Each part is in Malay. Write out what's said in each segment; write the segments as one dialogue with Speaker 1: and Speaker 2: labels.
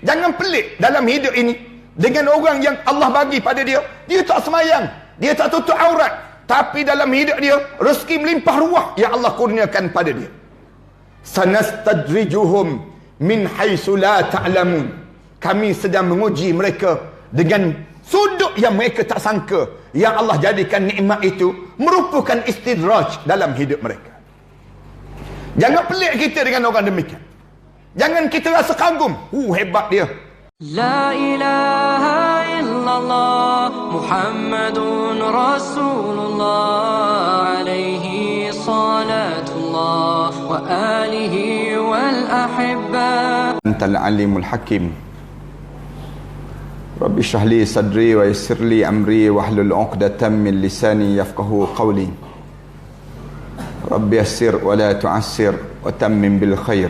Speaker 1: Jangan pelik dalam hidup ini dengan orang yang Allah bagi pada dia. Dia tak semayang, dia tak tutup aurat, tapi dalam hidup dia rezeki melimpah ruah yang Allah kurniakan pada dia. Sanastadrijuhum min haitsu la ta'lamun. Kami sedang menguji mereka dengan sudut yang mereka tak sangka, yang Allah jadikan nikmat itu merupakan istidraj dalam hidup mereka. Jangan pelik kita dengan orang demikian. Jangan kita rasa kagum, hebat dia.
Speaker 2: La ilaha illallah Muhammadun Rasulullah alaihi salatullah wa alihi wal ahibba.
Speaker 1: Antal alimul hakim. Rabbi shrah li sadri wa yassir li amri wahlul 'uqdatam min lisani yafqahu qawli. Rabbi yassir wa la tu'assir wa tammim bil khair.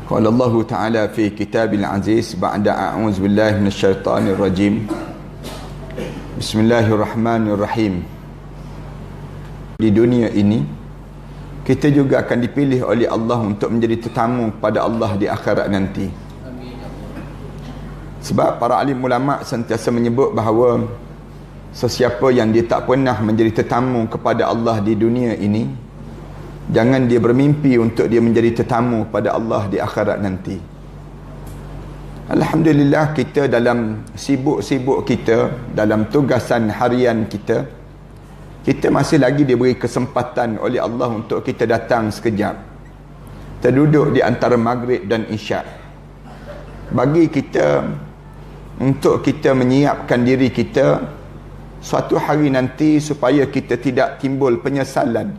Speaker 1: Qala Allah Ta'ala fi kitabil aziz ba'da a'udzu billahi minasyaitonir rajim. Bismillahirrahmanirrahim. Di dunia ini kita juga akan dipilih oleh Allah untuk menjadi tetamu pada Allah di akhirat nanti. Sebab para alim ulama sentiasa menyebut bahawa sesiapa yang dia tak pernah menjadi tetamu kepada Allah di dunia ini, jangan dia bermimpi untuk dia menjadi tetamu pada Allah di akhirat nanti. Alhamdulillah, kita dalam sibuk-sibuk kita, dalam tugasan harian kita, kita masih lagi diberi kesempatan oleh Allah untuk kita datang sekejap, terduduk di antara maghrib dan isyak, bagi kita untuk kita menyiapkan diri kita suatu hari nanti supaya kita tidak timbul penyesalan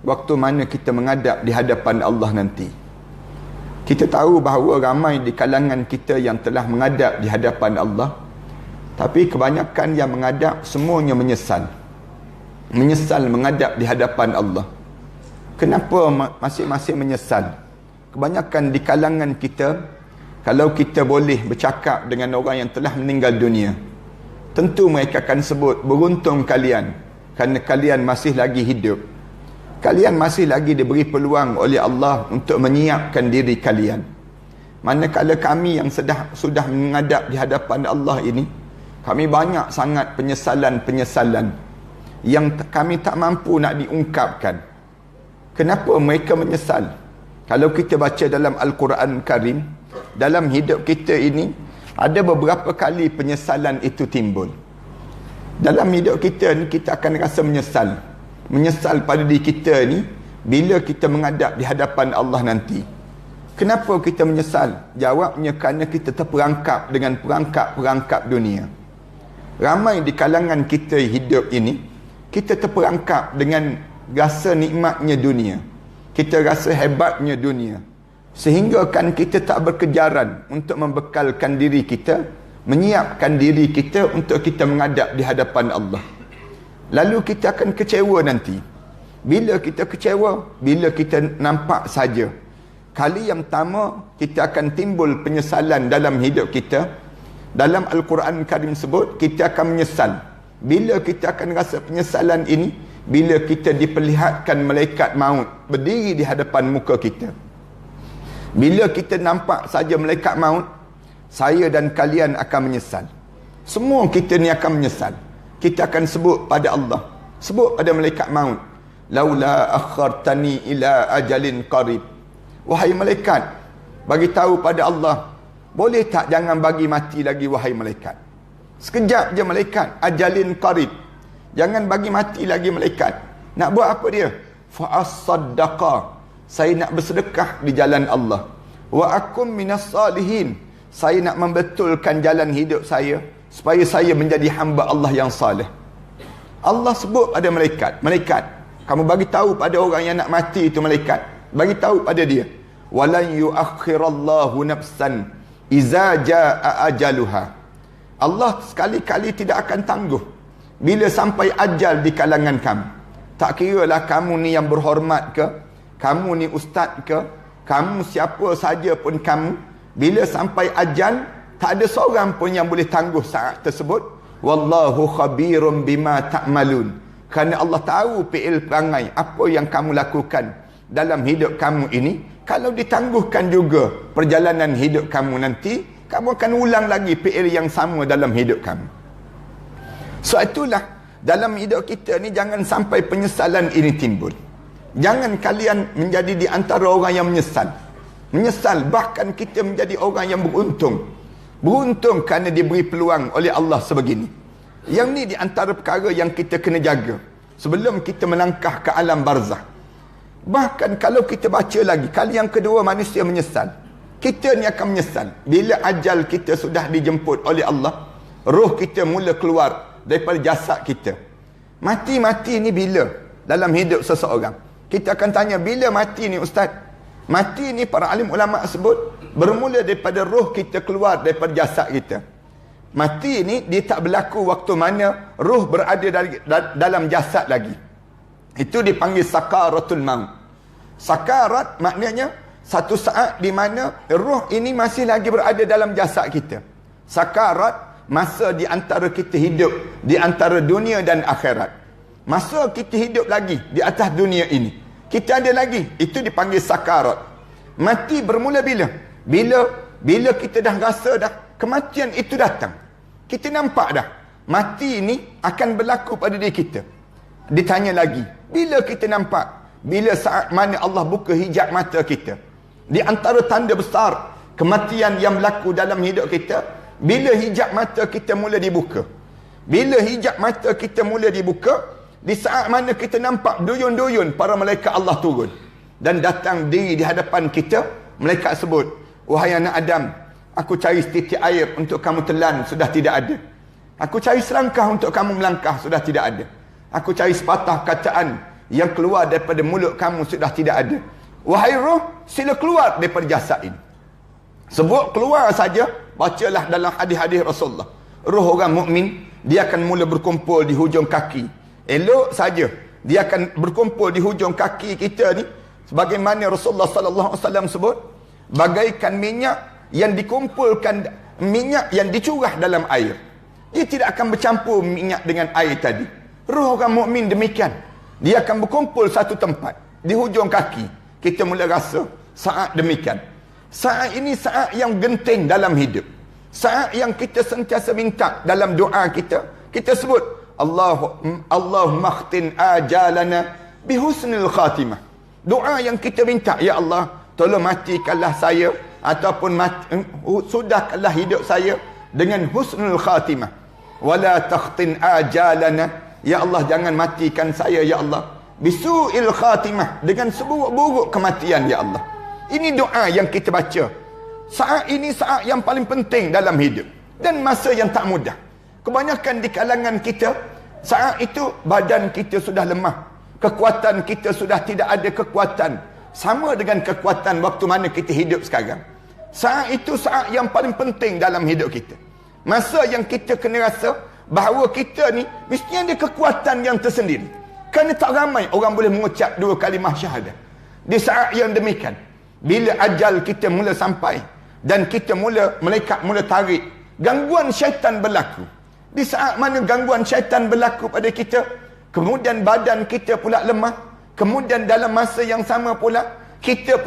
Speaker 1: waktu mana kita menghadap di hadapan Allah nanti. Kita tahu bahawa ramai di kalangan kita yang telah menghadap di hadapan Allah, tapi kebanyakan yang menghadap semuanya menyesal menghadap di hadapan Allah. Kenapa masing-masing menyesal? Kebanyakan di kalangan kita, kalau kita boleh bercakap dengan orang yang telah meninggal dunia, tentu mereka akan sebut, beruntung kalian kerana kalian masih lagi hidup. Kalian masih lagi diberi peluang oleh Allah untuk menyiapkan diri kalian. Manakala kami yang sudah menghadap di hadapan Allah ini, kami banyak sangat penyesalan-penyesalan yang kami tak mampu nak diungkapkan. Kenapa mereka menyesal? Kalau kita baca dalam Al-Quran Karim, dalam hidup kita ini ada beberapa kali penyesalan itu timbul. Dalam hidup kita ni kita akan rasa menyesal pada diri kita ni bila kita menghadap di hadapan Allah nanti. Kenapa kita menyesal? Jawabnya kerana kita terperangkap dengan perangkap-perangkap dunia. Ramai di kalangan kita hidup ini, kita terperangkap dengan rasa nikmatnya dunia, kita rasa hebatnya dunia, sehingga kan kita tak berkejaran untuk membekalkan diri kita, menyiapkan diri kita untuk kita menghadap di hadapan Allah. Lalu kita akan kecewa nanti. Bila kita kecewa? Bila kita nampak saja. Kali yang pertama, kita akan timbul penyesalan dalam hidup kita. Dalam Al-Quran Karim sebut, kita akan menyesal. Bila kita akan rasa penyesalan ini? Bila kita diperlihatkan malaikat maut berdiri di hadapan muka kita. Bila kita nampak saja malaikat maut, saya dan kalian akan menyesal. Semua kita ni akan menyesal. Kita akan sebut pada Allah, sebut pada malaikat maut, laula akhartani ila ajalin qarib. Wahai malaikat, bagi tahu pada Allah, boleh tak jangan bagi mati lagi wahai malaikat. Sekejap je malaikat, ajalin qarib. Jangan bagi mati lagi malaikat. Nak buat apa dia? Fa as-saddaqa. Saya nak bersedekah di jalan Allah. Wa akum minas salihin. Saya nak membetulkan jalan hidup saya supaya saya menjadi hamba Allah yang saleh. Allah sebut pada malaikat, malaikat, kamu bagi tahu pada orang yang nak mati itu, malaikat, bagi tahu pada dia, walan yuakhirallahu nafsan iza jaa ajaluha. Allah sekali-kali tidak akan tangguh bila sampai ajal di kalangan kamu. Tak kiralah kamu ni yang berhormat ke, kamu ni ustaz ke, kamu siapa saja pun kamu, bila sampai ajal, tak ada seorang pun yang boleh tangguh saat tersebut. Wallahu khabirum bima ta'malun. Kerana Allah tahu fi'il perangai, apa yang kamu lakukan dalam hidup kamu ini, kalau ditangguhkan juga perjalanan hidup kamu nanti, kamu akan ulang lagi PL yang sama dalam hidup kamu. So itulah, dalam hidup kita ni jangan sampai penyesalan ini timbul. Jangan kalian menjadi di antara orang yang menyesal. Menyesal, bahkan kita menjadi orang yang beruntung. Beruntung kerana diberi peluang oleh Allah sebegini. Yang ni di antara perkara yang kita kena jaga sebelum kita melangkah ke alam barzah. Bahkan kalau kita baca lagi, kali yang kedua manusia menyesal. Kita ni akan menyesal bila ajal kita sudah dijemput oleh Allah, roh kita mula keluar daripada jasad kita. Mati-mati ni bila dalam hidup seseorang? Kita akan tanya, bila mati ni ustaz? Mati ni para alim ulama sebut bermula daripada roh kita keluar daripada jasad kita. Mati ni dia tak berlaku waktu mana roh berada dalam jasad lagi. Itu dipanggil sakaratul maut. Sakarat maknanya satu saat di mana roh ini masih lagi berada dalam jasad kita. Sakarat masa di antara kita hidup di antara dunia dan akhirat. Masa kita hidup lagi di atas dunia ini, kita ada lagi, itu dipanggil sakarat. Mati bermula bila? Bila kita dah rasa dah kematian itu datang. Kita nampak dah mati ini akan berlaku pada diri kita. Ditanya lagi, bila kita nampak? Bila saat mana Allah buka hijab mata kita. Di antara tanda besar kematian yang berlaku dalam hidup kita, bila hijab mata kita mula dibuka. Bila hijab mata kita mula dibuka, di saat mana kita nampak duyun-duyun para malaikat Allah turun dan datang di hadapan kita. Malaikat sebut, wahai anak Adam, aku cari setitik air untuk kamu telan, sudah tidak ada. Aku cari selangkah untuk kamu melangkah, sudah tidak ada. Aku cari sepatah kataan yang keluar daripada mulut kamu, sudah tidak ada. Wahai roh, sila keluar daripada jasad ini. Sebut keluar saja, bacalah dalam hadis-hadis Rasulullah. Roh orang mukmin dia akan mula berkumpul di hujung kaki. Elok saja dia akan berkumpul di hujung kaki kita ni, sebagaimana Rasulullah sallallahu alaihi wasallam sebut, bagaikan minyak yang dikumpulkan, minyak yang dicurah dalam air. Dia tidak akan bercampur minyak dengan air tadi. Roh orang mukmin demikian. Dia akan berkumpul satu tempat di hujung kaki. Kita mula rasa saat demikian. Saat ini saat yang genting dalam hidup. Saat yang kita sentiasa minta dalam doa kita. Kita sebut Allahumma khtin ajalana bihusnil khatimah. Doa yang kita minta, ya Allah, tolong matikanlah saya ataupun sudahkanlah hidup saya dengan husnul khatimah. Wala takhtin ajalana, ya Allah jangan matikan saya ya Allah bisu'il khatimah, dengan seburuk-buruk kematian ya Allah. Ini doa yang kita baca. Saat ini saat yang paling penting dalam hidup dan masa yang tak mudah. Kebanyakan di kalangan kita, saat itu badan kita sudah lemah. Kekuatan kita sudah tidak ada kekuatan. Sama dengan kekuatan waktu mana kita hidup sekarang. Saat itu saat yang paling penting dalam hidup kita. Masa yang kita kena rasa bahawa kita ni mesti ada kekuatan yang tersendiri. Kerana tak ramai orang boleh mengucap 2 kalimah syahadah. Di saat yang demikian, bila ajal kita mula sampai dan kita malaikat mula tarik, gangguan syaitan berlaku. Di saat mana gangguan syaitan berlaku pada kita, kemudian badan kita pula lemah, kemudian dalam masa yang sama pula kita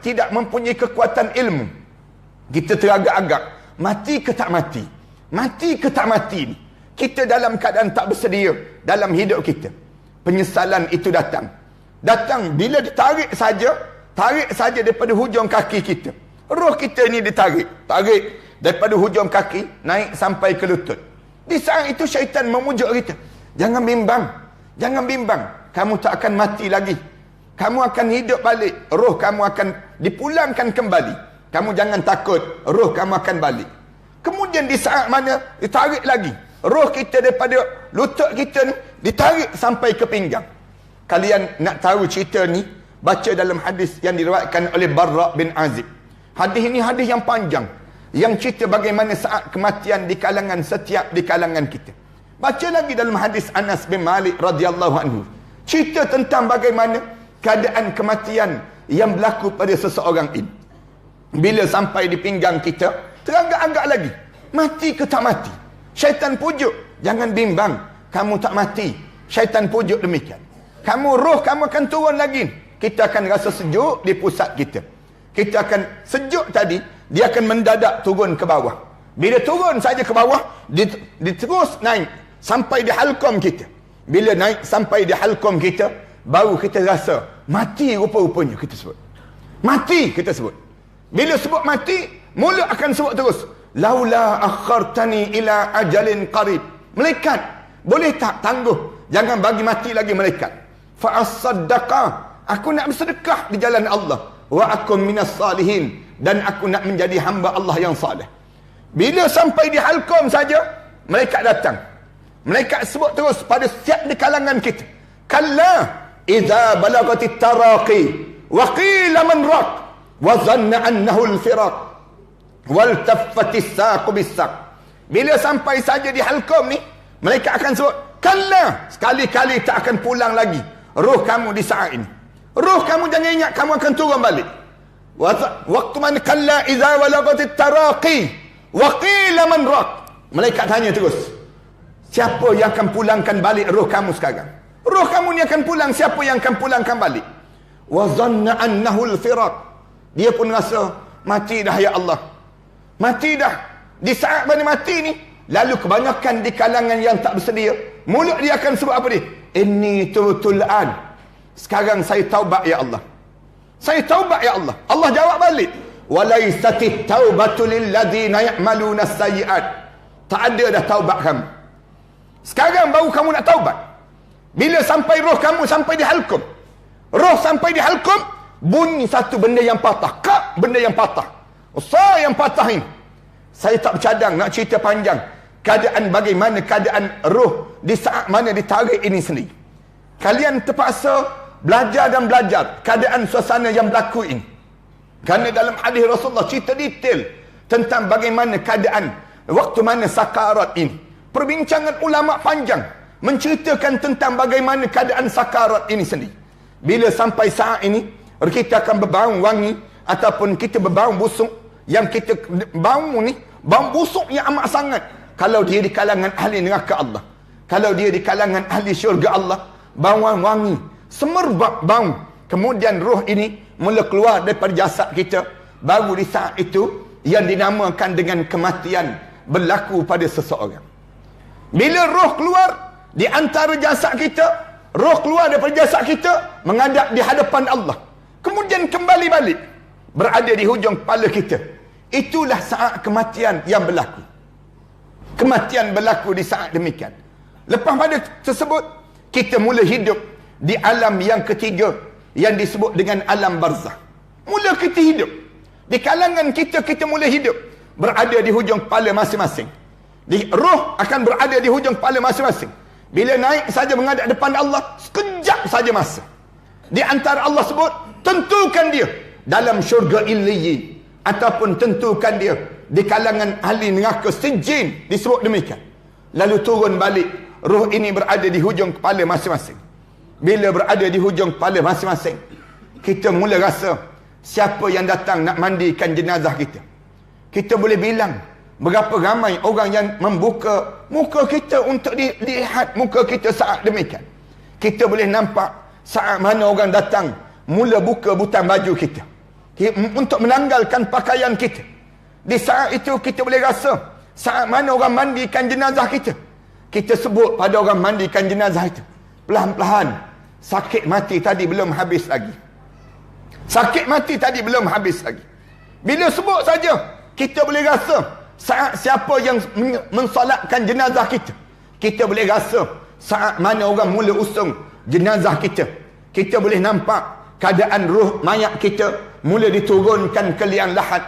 Speaker 1: tidak mempunyai kekuatan ilmu. Kita teragak-agak, mati ke tak mati? Mati ke tak mati ni? Kita dalam keadaan tak bersedia dalam hidup kita. Penyesalan itu datang bila ditarik saja daripada hujung kaki kita. Roh kita ni tarik daripada hujung kaki naik sampai ke lutut. Di saat itu syaitan memujuk kita, jangan bimbang, kamu tak akan mati lagi, kamu akan hidup balik, roh kamu akan dipulangkan kembali, kamu jangan takut, roh kamu akan balik. Kemudian di saat mana ditarik lagi, roh kita daripada lutut kita ni ditarik sampai ke pinggang. Kalian nak tahu cerita ni, baca dalam hadis yang diriwayatkan oleh Barra bin Azib. Hadis ini hadis yang panjang, yang cerita bagaimana saat kematian di kalangan kita. Baca lagi dalam hadis Anas bin Malik radhiyallahu anhu, cerita tentang bagaimana keadaan kematian yang berlaku pada seseorang ini. Bila sampai di pinggang kita, teragak-agak lagi, mati ke tak mati? Syaitan pujuk, jangan bimbang, kamu tak mati. Syaitan pujuk demikian. Roh kamu akan turun lagi. kita akan rasa sejuk di pusat kita. Kita akan sejuk tadi, dia akan mendadak turun ke bawah. Bila turun saja ke bawah, dia terus naik sampai di halqum kita. Bila naik sampai di halqum kita, baru kita rasa mati rupa-rupanya kita sebut. Mati kita sebut. Bila sebut mati, mulut akan sebut terus. Laula akhartani ila ajalin qarib. Malaikat, boleh tak tangguh? Jangan bagi mati lagi malaikat. Fa as-saddaqa. Aku nak bersedekah di jalan Allah. Wa akum minas salihin. Dan aku nak menjadi hamba Allah yang salih. Bila sampai di halqum saja, malaikat datang. Malaikat sebut terus pada setiap di kalangan kita. Kalla idza balagatit taraqi wa qila man raq wa dhanna annahu al-firaq wal taffatis saqu bis-saq. Bila sampai saja di halqum ni, malaikat akan sebut, kalla, sekali-kali tak akan pulang lagi roh kamu di saat ini. Roh kamu jangan ingat kamu akan turun balik. Waktu mana kalla idza balagatit taraqi wa qila man raq. Malaikat tanya terus, siapa yang akan pulangkan balik roh kamu sekarang? Roh kamu ni akan pulang, siapa yang akan pulangkan balik? Wa dhanna annahu al-firaq. Dia pun rasa mati dah ya Allah. Mati dah. Di saat mana mati ni, lalu kebanyakan di kalangan yang tak bersedia, mulut dia akan sebut apa dia? Inni tubtul an. Sekarang saya taubat ya Allah. Saya taubat ya Allah. Allah jawab balik. Walaisatit taubatu lil ladzina ya'maluna as-sayyi'at. Tak ada dah taubat kamu. Sekarang baru kamu nak taubat. Bila sampai roh kamu sampai di halqum. Roh sampai di halqum, bunyi satu benda yang patah. Kak, benda yang patah. Usah yang patah ini. Saya tak bercadang nak cerita panjang. Keadaan bagaimana keadaan roh di saat mana ditarik ini sendiri. Kalian terpaksa belajar dan belajar keadaan suasana yang berlaku ini. Kerana dalam hadis Rasulullah cerita detail tentang bagaimana keadaan waktu mana sakarat ini. Perbincangan ulama panjang menceritakan tentang bagaimana keadaan sakarat ini sendiri. Bila sampai saat ini, kita akan berbau wangi ataupun kita berbau busuk. Yang kita bau ni, bau busuk yang amat sangat. Kalau dia di kalangan ahli neraka Allah, kalau dia di kalangan ahli syurga Allah, bauan wangi, semerbak bau. Kemudian roh ini mula keluar daripada jasad kita. Baru di saat itu yang dinamakan dengan kematian berlaku pada seseorang. Bila roh keluar di antara jasad kita, roh keluar daripada jasad kita, menghadap di hadapan Allah, kemudian kembali balik berada di hujung kepala kita. Itulah saat kematian yang berlaku. Kematian berlaku di saat demikian. Lepas pada tersebut, kita mula hidup di alam yang ketiga yang disebut dengan alam barzah. Mula kita hidup. Di kalangan kita, kita mula hidup berada di hujung kepala masing-masing. Roh akan berada di hujung kepala masing-masing. Bila naik saja menghadap depan Allah, sekejap saja masa. Di antara Allah sebut, tentukan dia dalam syurga Illiyin, ataupun tentukan dia di kalangan ahli neraka Sijjin, disebut demikian. Lalu turun balik, roh ini berada di hujung kepala masing-masing. Bila berada di hujung kepala masing-masing, kita mula rasa siapa yang datang nak mandikan jenazah kita. Kita boleh bilang berapa ramai orang yang membuka muka kita untuk dilihat muka kita saat demikian. Kita boleh nampak saat mana orang datang mula buka butang baju kita untuk menanggalkan pakaian kita. Di saat itu kita boleh rasa saat mana orang mandikan jenazah kita. Kita sebut pada orang mandikan jenazah itu, pelan-pelan, sakit mati tadi belum habis lagi. Sakit mati tadi belum habis lagi. Bila sebut saja, kita boleh rasa saat siapa yang mensolatkan jenazah kita. Kita boleh rasa saat mana orang mula usung jenazah kita. Kita boleh nampak keadaan roh mayat kita mula diturunkan ke liang lahat.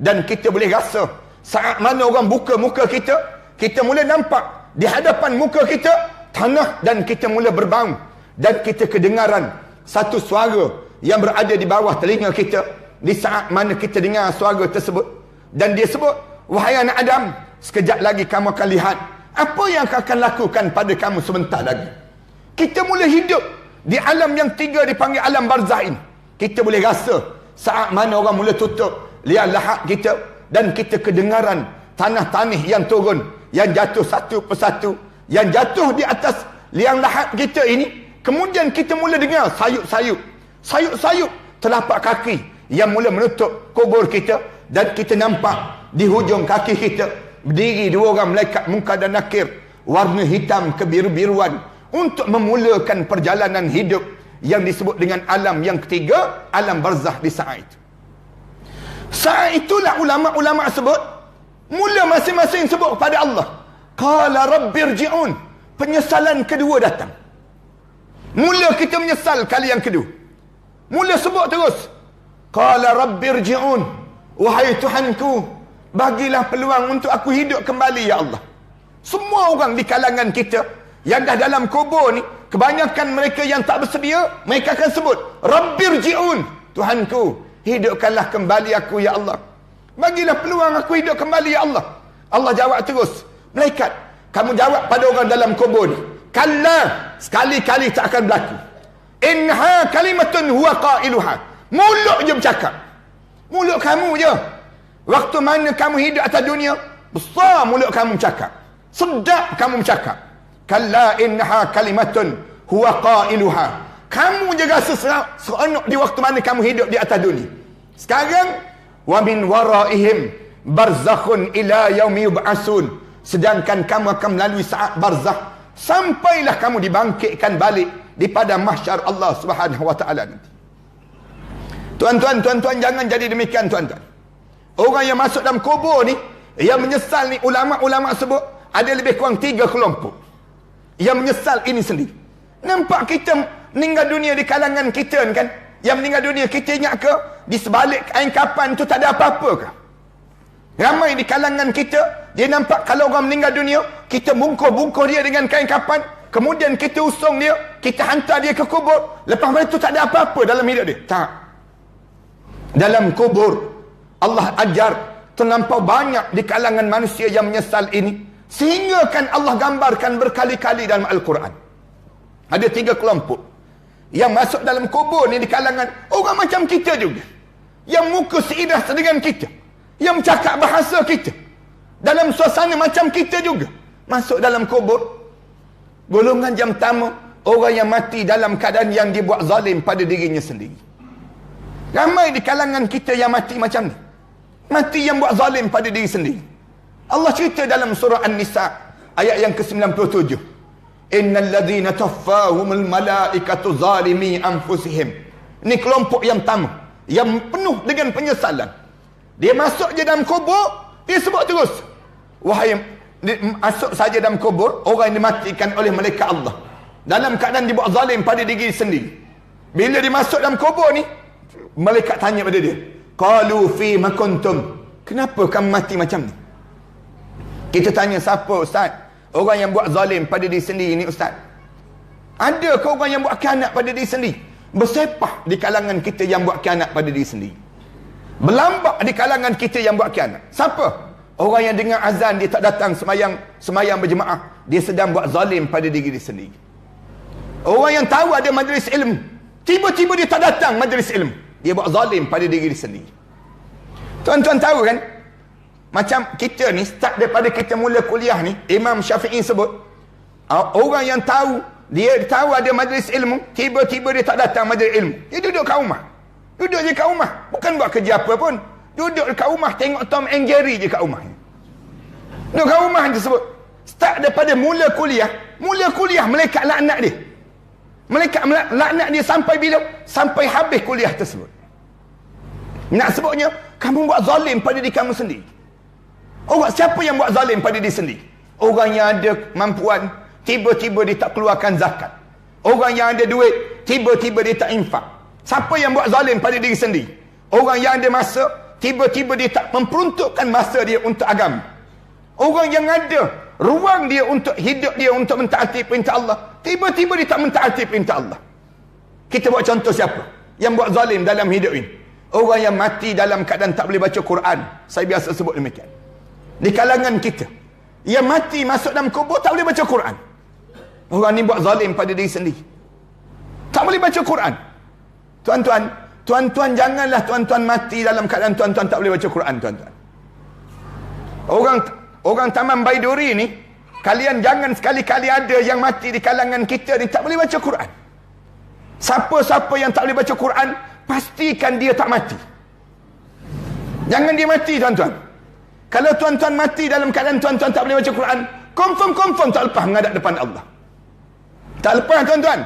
Speaker 1: Dan kita boleh rasa saat mana orang buka muka kita, kita mula nampak di hadapan muka kita tanah, dan kita mula berbau. Dan kita kedengaran satu suara yang berada di bawah telinga kita di saat mana kita dengar suara tersebut. Dan dia sebut, wahai anak Adam, sekejap lagi kamu akan lihat apa yang akan lakukan pada kamu sebentar lagi. Kita mula hidup di alam yang tiga dipanggil alam barzah ini. Kita boleh rasa saat mana orang mula tutup liang lahat kita, dan kita kedengaran tanah-tanah yang turun, yang jatuh satu persatu, yang jatuh di atas liang lahat kita ini. Kemudian kita mula dengar sayup-sayup sayup-sayup telapak kaki yang mula menutup kubur kita, dan kita nampak di hujung kaki kita berdiri 2 orang malaikat Munkar dan Nakir, warna hitam kebiru-biruan, untuk memulakan perjalanan hidup yang disebut dengan alam yang ketiga, alam barzakh di saat itu. Saat itulah ulama-ulama sebut, mula masing-masing sebut kepada Allah, qala rabbirji'un, penyesalan kedua datang. Mula kita menyesal kali yang kedua, mula sebut terus, qala rabbirji'un, wahai Tuhanku, bagilah peluang untuk aku hidup kembali ya Allah. Semua orang di kalangan kita yang dah dalam kubur ni, kebanyakan mereka yang tak bersedia, mereka akan sebut rabbirji'un, Tuhanku, hidupkanlah kembali aku ya Allah, bagilah peluang aku hidup kembali ya Allah. Allah jawab terus, malaikat, kamu jawab pada orang dalam kubur ni, kalla, sekali-kali tak akan berlaku. Inha kalimatun huwa qailuha, mulut je bercakap, mulut kamu je. Waktu mana kamu hidup atas dunia, besar mulut kamu bercakap, sedap kamu bercakap. Kalla innaha kalimatun huwa qailuha, kamu je rasa seronok di waktu mana kamu hidup di atas dunia. Sekarang wa min waraihim barzakhun ila yaumi yub'asun, sedangkan kamu akan melalui saat barzakh sampailah kamu dibangkitkan balik di pada mahsyar Allah Subhanahu wa taala nanti. Tuan-tuan, jangan jadi demikian tuan-tuan. Orang yang masuk dalam kubur ni, yang menyesal ni, ulama-ulama sebut ada lebih kurang 3 kelompok yang menyesal ini sendiri. Nampak kita meninggal dunia di kalangan kita ni kan, yang meninggal dunia kita ingat ke di sebalik kain kapan tu tak ada apa-apa ke? Ramai di kalangan kita, dia nampak kalau orang meninggal dunia, kita bungkus-bungkus dia dengan kain kapan, kemudian kita usung dia, kita hantar dia ke kubur, lepas itu tak ada apa-apa dalam hidup dia. Tak. Dalam kubur, Allah ajar terlampau banyak di kalangan manusia yang menyesal ini, sehingga kan Allah gambarkan berkali-kali dalam Al-Quran. Ada 3 kelompok yang masuk dalam kubur ni di kalangan orang macam kita juga, yang muka seidah dengan kita, yang cakap bahasa kita, dalam suasana macam kita juga, masuk dalam kubur. Golongan yang pertama, orang yang mati dalam keadaan yang dibuat zalim pada dirinya sendiri. Ramai di kalangan kita yang mati macam ni, mati yang buat zalim pada diri sendiri. Allah cerita dalam surah An-Nisa ayat yang ke-97, innal ladzina taffahumul malaikatu zalimi anfusihim. Ini kelompok yang pertama, yang penuh dengan penyesalan. Dia masuk je dalam kubur, dia sebut terus, wahai, masuk saja dalam kubur orang yang dimatikan oleh malaikat Allah dalam keadaan dibuat zalim pada diri sendiri. Bila dia masuk dalam kubur ni, malaikat tanya pada dia, qalu fi ma kuntum, kenapa kamu mati macam ni? Kita tanya, siapa ustaz orang yang buat zalim pada diri sendiri ni ustaz? Ada ke orang yang buat khianat pada diri sendiri? Bersepah di kalangan kita yang buat khianat pada diri sendiri. Berlambak di kalangan kita yang buat khianat. Siapa? Orang yang dengar azan dia tak datang semayang berjemaah, dia sedang buat zalim pada diri dia sendiri. Orang yang tahu ada majlis ilmu, tiba-tiba dia tak datang majlis ilmu, dia buat zalim pada diri dia sendiri. Tuan-tuan tahu kan, macam kita ni, start daripada kita mula kuliah ni, Imam Syafi'i sebut, orang yang tahu, dia tahu ada majlis ilmu, tiba-tiba dia tak datang majlis ilmu, dia duduk kat rumah. Duduk je kat rumah, bukan buat kerja apa pun, duduk kat rumah tengok Tom and Jerry je kat rumah. Duduk kat rumah dia sebut. Start daripada mula kuliah malaikat laknat dia. Malaikat laknat dia sampai bila? Sampai habis kuliah tersebut. Nak sebutnya, kamu buat zalim pada diri kamu sendiri. Orang siapa yang buat zalim pada diri sendiri? Orang yang ada kemampuan, tiba-tiba dia tak keluarkan zakat. Orang yang ada duit, tiba-tiba dia tak infak. Siapa yang buat zalim pada diri sendiri? Orang yang ada masa, tiba-tiba dia tak memperuntukkan masa dia untuk agama. Orang yang ada ruang dia untuk hidup dia untuk mentaati perintah Allah, tiba-tiba dia tak mentaati perintah Allah. Kita buat contoh siapa yang buat zalim dalam hidup ini? Orang yang mati dalam keadaan tak boleh baca Quran. Saya biasa sebut demikian. Di kalangan kita, yang mati masuk dalam kubur tak boleh baca Quran. Orang ni buat zalim pada diri sendiri, tak boleh baca Quran. Tuan-tuan, janganlah tuan-tuan mati dalam keadaan tuan-tuan tak boleh baca Quran, tuan-tuan. Orang Taman Baiduri ni, kalian jangan sekali-kali ada yang mati di kalangan kita ni tak boleh baca Quran. Siapa-siapa yang tak boleh baca Quran, pastikan dia tak mati. Jangan dia mati, tuan-tuan. Kalau tuan-tuan mati dalam keadaan tuan-tuan tak boleh baca Quran, confirm tak lepas menghadap depan Allah. Tak lepas, tuan-tuan.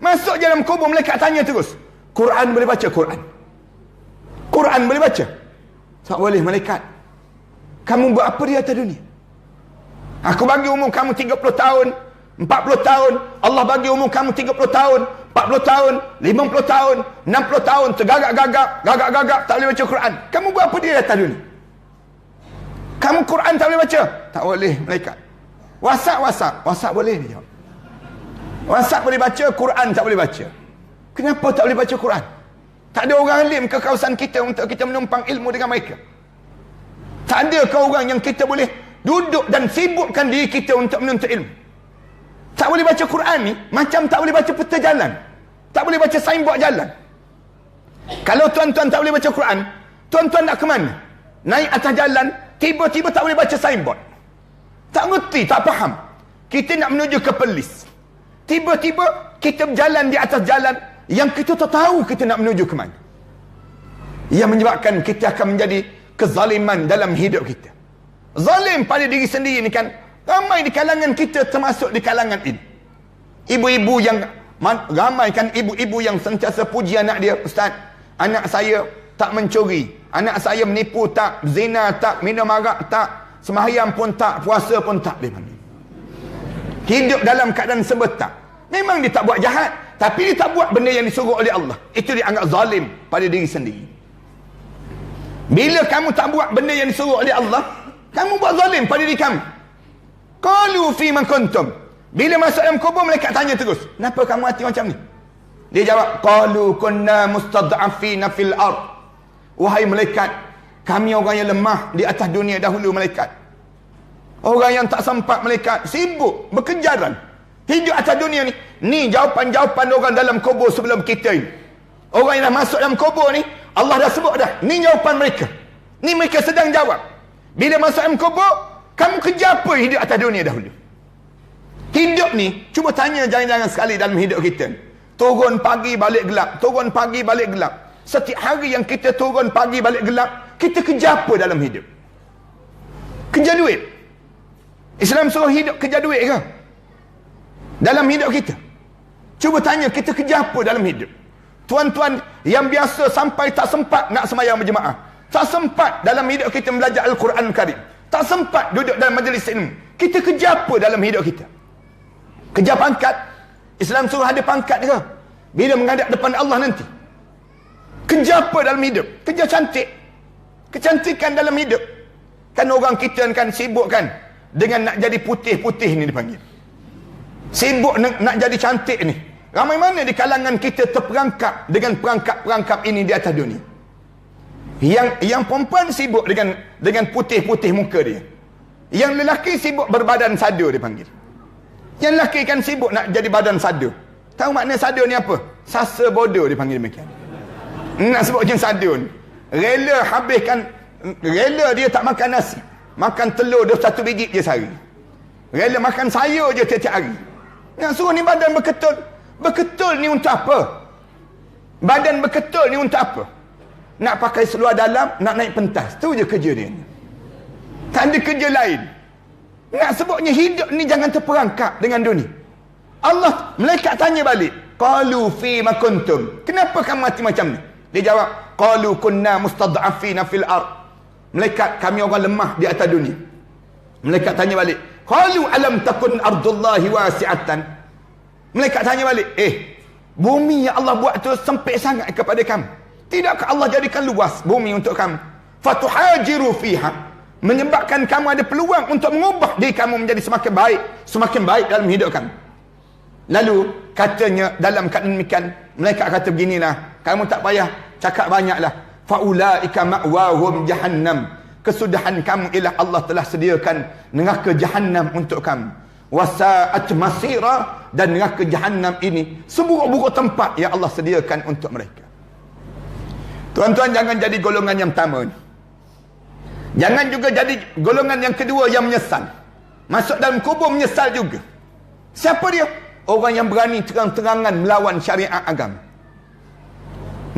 Speaker 1: Masuk dalam kubur, malaikat tanya terus. Quran boleh baca? Quran boleh baca? Tak boleh, malaikat. Kamu buat apa di atas dunia? Aku bagi umur kamu 30 tahun, 40 tahun. Allah bagi umur kamu 30 tahun, 40 tahun, 50 tahun, 60 tahun. Tergagak-gagak, tak boleh baca Quran. Kamu buat apa di atas dunia? Kamu Quran tak boleh baca? Tak boleh, malaikat. WhatsApp boleh, dia jawab. WhatsApp boleh baca, Quran tak boleh baca. Kenapa tak boleh baca Quran? Tak ada orang alim ke kawasan kita untuk kita menumpang ilmu dengan mereka? Tak ada ke orang yang kita boleh duduk dan sibukkan diri kita untuk menuntut ilmu? Tak boleh baca Quran ni macam tak boleh baca peta jalan, tak boleh baca signboard jalan. Kalau tuan-tuan tak boleh baca Quran, tuan-tuan nak ke mana? Naik atas jalan, tiba-tiba tak boleh baca signboard, tak ngerti, tak faham. Kita nak menuju ke Perlis, tiba-tiba kita berjalan di atas jalan yang kita tak tahu kita nak menuju ke mana. Yang menyebabkan kita akan menjadi kezaliman dalam hidup kita. Zalim pada diri sendiri ni kan ramai di kalangan kita, termasuk di kalangan ini. Ibu-ibu yang ramai kan, ibu-ibu yang sentiasa puji anak dia. Ustaz, anak saya tak mencuri, anak saya menipu tak, zina tak, minum arak tak, sembahyang pun tak, puasa pun tak. Dia panggil hidup dalam keadaan sebetak. Memang dia tak buat jahat, tapi dia tak buat benda yang disuruh oleh Allah. Itu dianggap zalim pada diri sendiri. Bila kamu tak buat benda yang disuruh oleh Allah, kamu buat zalim pada diri kamu. Qalu fi man kuntum. Bila masuk dalam kubur, malaikat tanya terus, kenapa kamu hati macam ni? Dia jawab, qalu kunna mustad'afina fil ard. Wahai malaikat, kami orang yang lemah di atas dunia dahulu, malaikat. Orang yang tak sempat, malaikat, sibuk berkejaran hidup atas dunia ni. Ni jawapan-jawapan orang dalam kubur sebelum kita ini. Orang yang dah masuk dalam kubur ni, Allah dah sebut dah. Ni jawapan mereka. Ni mereka sedang jawab. Bila masuk dalam kubur, kamu kerja apa hidup atas dunia dahulu? Hidup ni, cuba tanya jangan-jangan sekali dalam hidup kita. Turun pagi balik gelap, turun pagi balik gelap. Setiap hari yang kita turun pagi balik gelap, kita kerja apa dalam hidup? Kerja duit. Islam suruh hidup kerja duit ke? Dalam hidup kita. Cuba tanya, kita kerja apa dalam hidup? Tuan-tuan yang biasa sampai tak sempat nak sembahyang berjemaah, tak sempat dalam hidup kita belajar Al-Quran Karim, tak sempat duduk dalam majlis ilmu. Kita kerja apa dalam hidup kita? Kerja pangkat. Islam suruh ada pangkat ke? Bila menghadap depan Allah nanti. Kerja apa dalam hidup? Kerja cantik. Kecantikan dalam hidup. Kan orang kita kan sibuk kan dengan nak jadi putih-putih ni dipanggil. Sibuk nak jadi cantik ni. Ramai mana di kalangan kita terperangkap dengan perangkap-perangkap ini di atas dunia. Yang perempuan sibuk dengan putih-putih muka dia. Yang lelaki sibuk berbadan sado dipanggil. Yang lelaki kan sibuk nak jadi badan sado. Tahu makna sado ni apa? Sasa bodoh dipanggil demikian. Nak sebut macam sado ni. Rela habiskan, rela dia tak makan nasi, makan telur 21 biji je sehari. Rela makan sayur je tiap-tiap hari. Nak suruh ni badan berketul. Berketul ni untuk apa? Badan berketul ni untuk apa? Nak pakai seluar dalam, nak naik pentas. Tu je kerja dia. Tak ada kerja lain. Nak sebutnya hidup ni jangan terperangkap dengan dunia. Allah, malaikat tanya balik. Qalu fi ma kuntum. Kenapa kamu mati macam ni? Dia jawab, qalu kunna mustad'afina fil ard. Malaikat, kami orang lemah di atas dunia. Malaikat tanya balik, qalu alam takun ardullahi wasi'atan. Malaikat tanya balik, bumi yang Allah buat tu sempit sangat kepada kamu. Tidakkah Allah jadikan luas bumi untuk kamu? Fatuhajiru fiha. Menyebabkan kamu ada peluang untuk mengubah diri kamu menjadi semakin baik dalam hidup kamu. Lalu katanya dalam keadaan demikian, malaikat kata beginilah, kamu tak payah cakap banyaklah. Faulaika ma'wahum jahannam. Kesudahan kamu ialah Allah telah sediakan neraka jahannam untuk kamu. Wasa'at masira. Dan neraka jahannam ini seburuk-buruk tempat yang Allah sediakan untuk mereka. Tuan-tuan, jangan jadi golongan yang pertama ni. Jangan juga jadi golongan yang kedua yang menyesal. Masuk dalam kubur menyesal juga. Siapa dia? orang yang berani terang-terangan melawan syariat agama.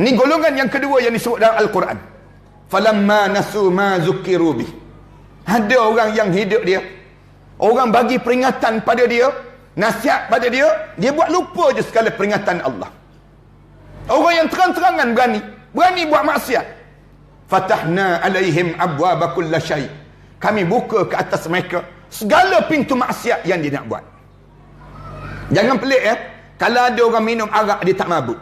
Speaker 1: Ni golongan yang kedua yang disebut dalam Al-Quran. Falamma nasu ma zukiru bih. Ada orang yang hidup dia, orang bagi peringatan pada dia, nasihat pada dia, dia buat lupa je segala peringatan Allah. Orang yang terang-terangan berani buat maksiat. Fatahna alaihim abwaba kulli syai'. Kami buka ke atas mereka segala pintu maksiat yang dia nak buat. Jangan pelik kalau ada orang minum arak dia tak mabuk.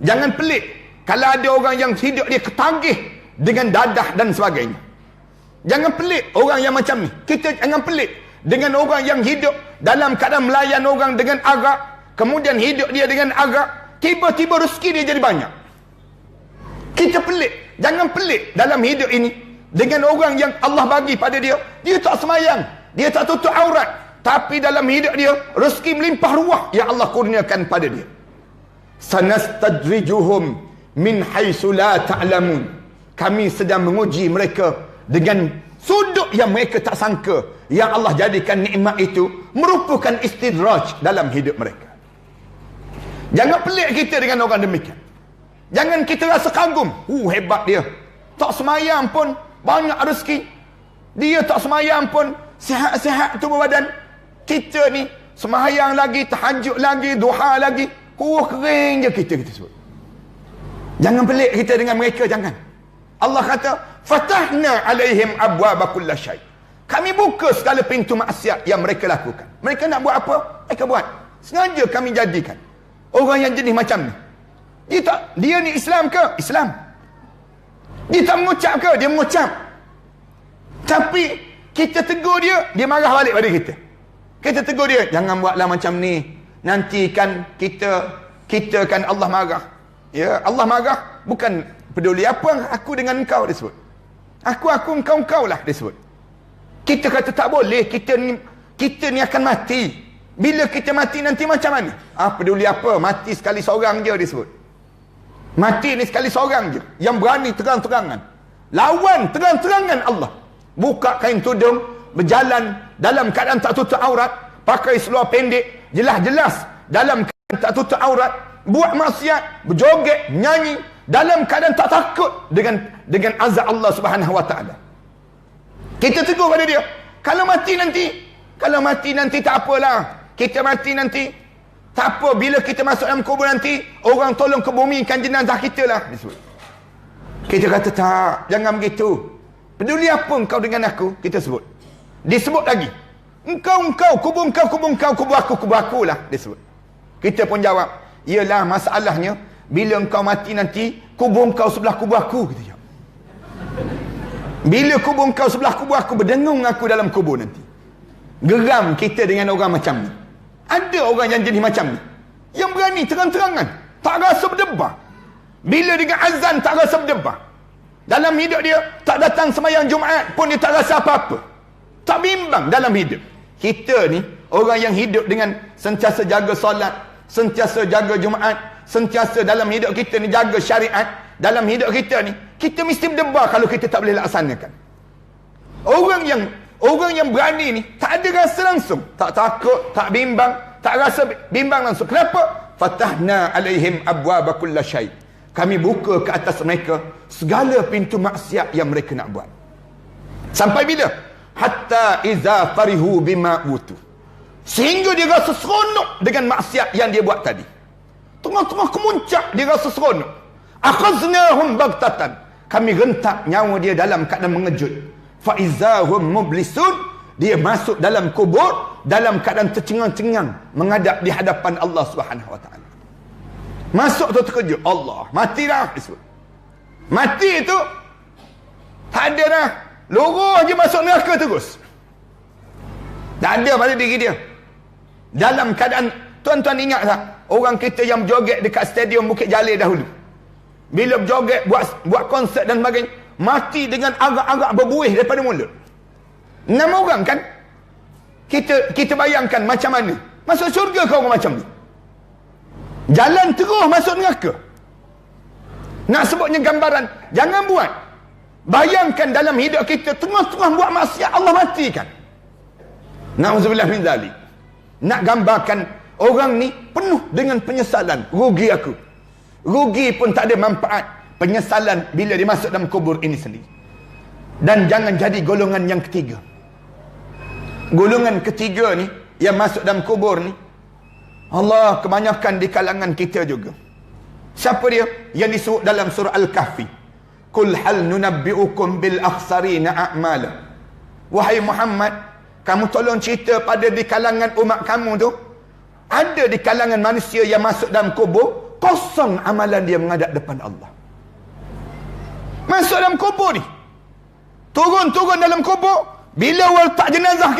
Speaker 1: Jangan pelik kalau ada orang yang hidup dia ketagih dengan dadah dan sebagainya. Jangan pelik orang yang macam ni. Kita jangan pelik dengan orang yang hidup dalam keadaan melayan orang dengan arak, kemudian hidup dia dengan arak, tiba-tiba rezeki dia jadi banyak. Kita pelik. Jangan pelik dalam hidup ini dengan orang yang Allah bagi pada dia, dia tak semayang, dia tak tutup aurat, tapi dalam hidup dia rezeki melimpah ruah yang Allah kurniakan pada dia. Sanastadrijuhum min haitsu la ta'lamun. Kami sedang menguji mereka dengan sudut yang mereka tak sangka, yang Allah jadikan nikmat itu merupakan istidraj dalam hidup mereka. Jangan pelik kita dengan orang demikian. Jangan kita rasa kagum, hebat dia, tak semayang pun banyak rezeki, dia tak semayang pun sihat-sihat tubuh badan. Kita ni semayang lagi, tahajud lagi, duha lagi, kering je kita sebut. Jangan pelik kita dengan mereka, jangan. Allah kata fatahna alaihim abwaba kulli syai'. Kami buka segala pintu maksiat yang mereka lakukan. Mereka nak buat apa? Mereka buat. Sengaja kami jadikan orang yang jenis macam ni. Dia ni Islam ke? Islam. Dia tak mengucap ke? Dia mengucap. Tapi kita tegur dia, dia marah balik pada kita. Kita tegur dia, jangan buatlah macam ni. Nanti kan kita kan Allah marah. Ya, Allah marah bukan peduli apa aku dengan engkau, dia sebut. Aku engkau lah, dia sebut. Kita kata tak boleh, kita ni akan mati. Bila kita mati nanti macam mana? Peduli apa, mati sekali seorang je, dia sebut. Mati ni sekali seorang je yang berani terang-terangan lawan terang-terangan Allah. Buka kain tudung, berjalan dalam keadaan tak tutup aurat, pakai seluar pendek, jelas-jelas dalam keadaan tak tutup aurat, buat maksiat, berjoget, nyanyi dalam keadaan tak takut dengan azab Allah Subhanahu wa taala. Kita tegur pada dia, kalau mati nanti tak apalah. Kita mati nanti tak apa, bila kita masuk dalam kubur nanti orang tolong kebumikan jenazah kita lah, disebut. Kita kata tak, jangan begitu. Peduli apa engkau dengan aku, kita sebut. Disebut lagi, engkau, kubur aku lah, disebut. Kita pun jawab, iyalah masalahnya bila engkau mati nanti kubur engkau sebelah kubur aku, kita jawab. Bila kubur engkau sebelah kubur aku, berdengung aku dalam kubur nanti. Geram kita dengan orang macam ni. Ada orang yang jenis macam ni, yang berani terang-terangan, tak rasa berdebar. Bila dengan azan tak rasa berdebar. Dalam hidup dia tak datang sembahyang Jumaat pun dia tak rasa apa-apa. Tak bimbang dalam hidup. Kita ni orang yang hidup dengan sentiasa jaga solat, sentiasa jaga Jumaat, sentiasa dalam hidup kita ni jaga syariat. Dalam hidup kita ni kita mesti berdebar kalau kita tak boleh laksanakan. Orang yang berani ni tak ada rasa langsung, tak takut, tak bimbang, tak rasa bimbang langsung. Kenapa? Fatahna alaihim abwaba kulli syai'. Kami buka ke atas mereka segala pintu maksiat yang mereka nak buat. Sampai bila? Hatta iza farihu bima utu. Sehingga dia rasa seronok dengan maksiat yang dia buat tadi. Tengah-tengah kemuncak dia rasa seronok. Akhaznahum baghtatan. Kami rentak nyawa dia dalam keadaan mengejut. Fa izahum mublisun. Dia masuk dalam kubur dalam keadaan tercengang-cengang menghadap di hadapan Allah Subhanahu wa taala. Masuk tu terkejut, Allah, mati dah, disebut. Mati tu tak ada dah, loroh je masuk neraka terus. Tak ada pada diri dia. Dalam keadaan, tuan-tuan ingat tak orang kita yang berjoget dekat stadium Bukit Jalil dahulu, bila berjoget buat konsert dan sebagainya, mati dengan agak-agak berbuih daripada mulut. 6 orang kan? Kita bayangkan macam mana masuk syurga kau orang macam ni, jalan terus masuk neraka. Nak sebutnya gambaran, jangan buat. Bayangkan dalam hidup kita tengah-tengah buat maksiat, Allah matikan. Na'udzubillah min zalik. Nak gambarkan orang ni penuh dengan penyesalan. Rugi aku. Rugi pun tak ada manfaat. Penyesalan bila dia masuk dalam kubur ini sendiri. Dan jangan jadi golongan yang ketiga. Golongan ketiga ni, yang masuk dalam kubur ni, Allah, kebanyakan di kalangan kita juga. Siapa dia? Yang disebut dalam surah Al-Kahfi. Qul hal nunabbi'ukum bil akhsarina a'mala. Wahai Muhammad, kamu tolong cerita pada di kalangan umat kamu tu, ada di kalangan manusia yang masuk dalam kubur, kosong amalan dia menghadap depan Allah. Masuk dalam kubur ni, turun dalam kubur, bila orang tak jenazah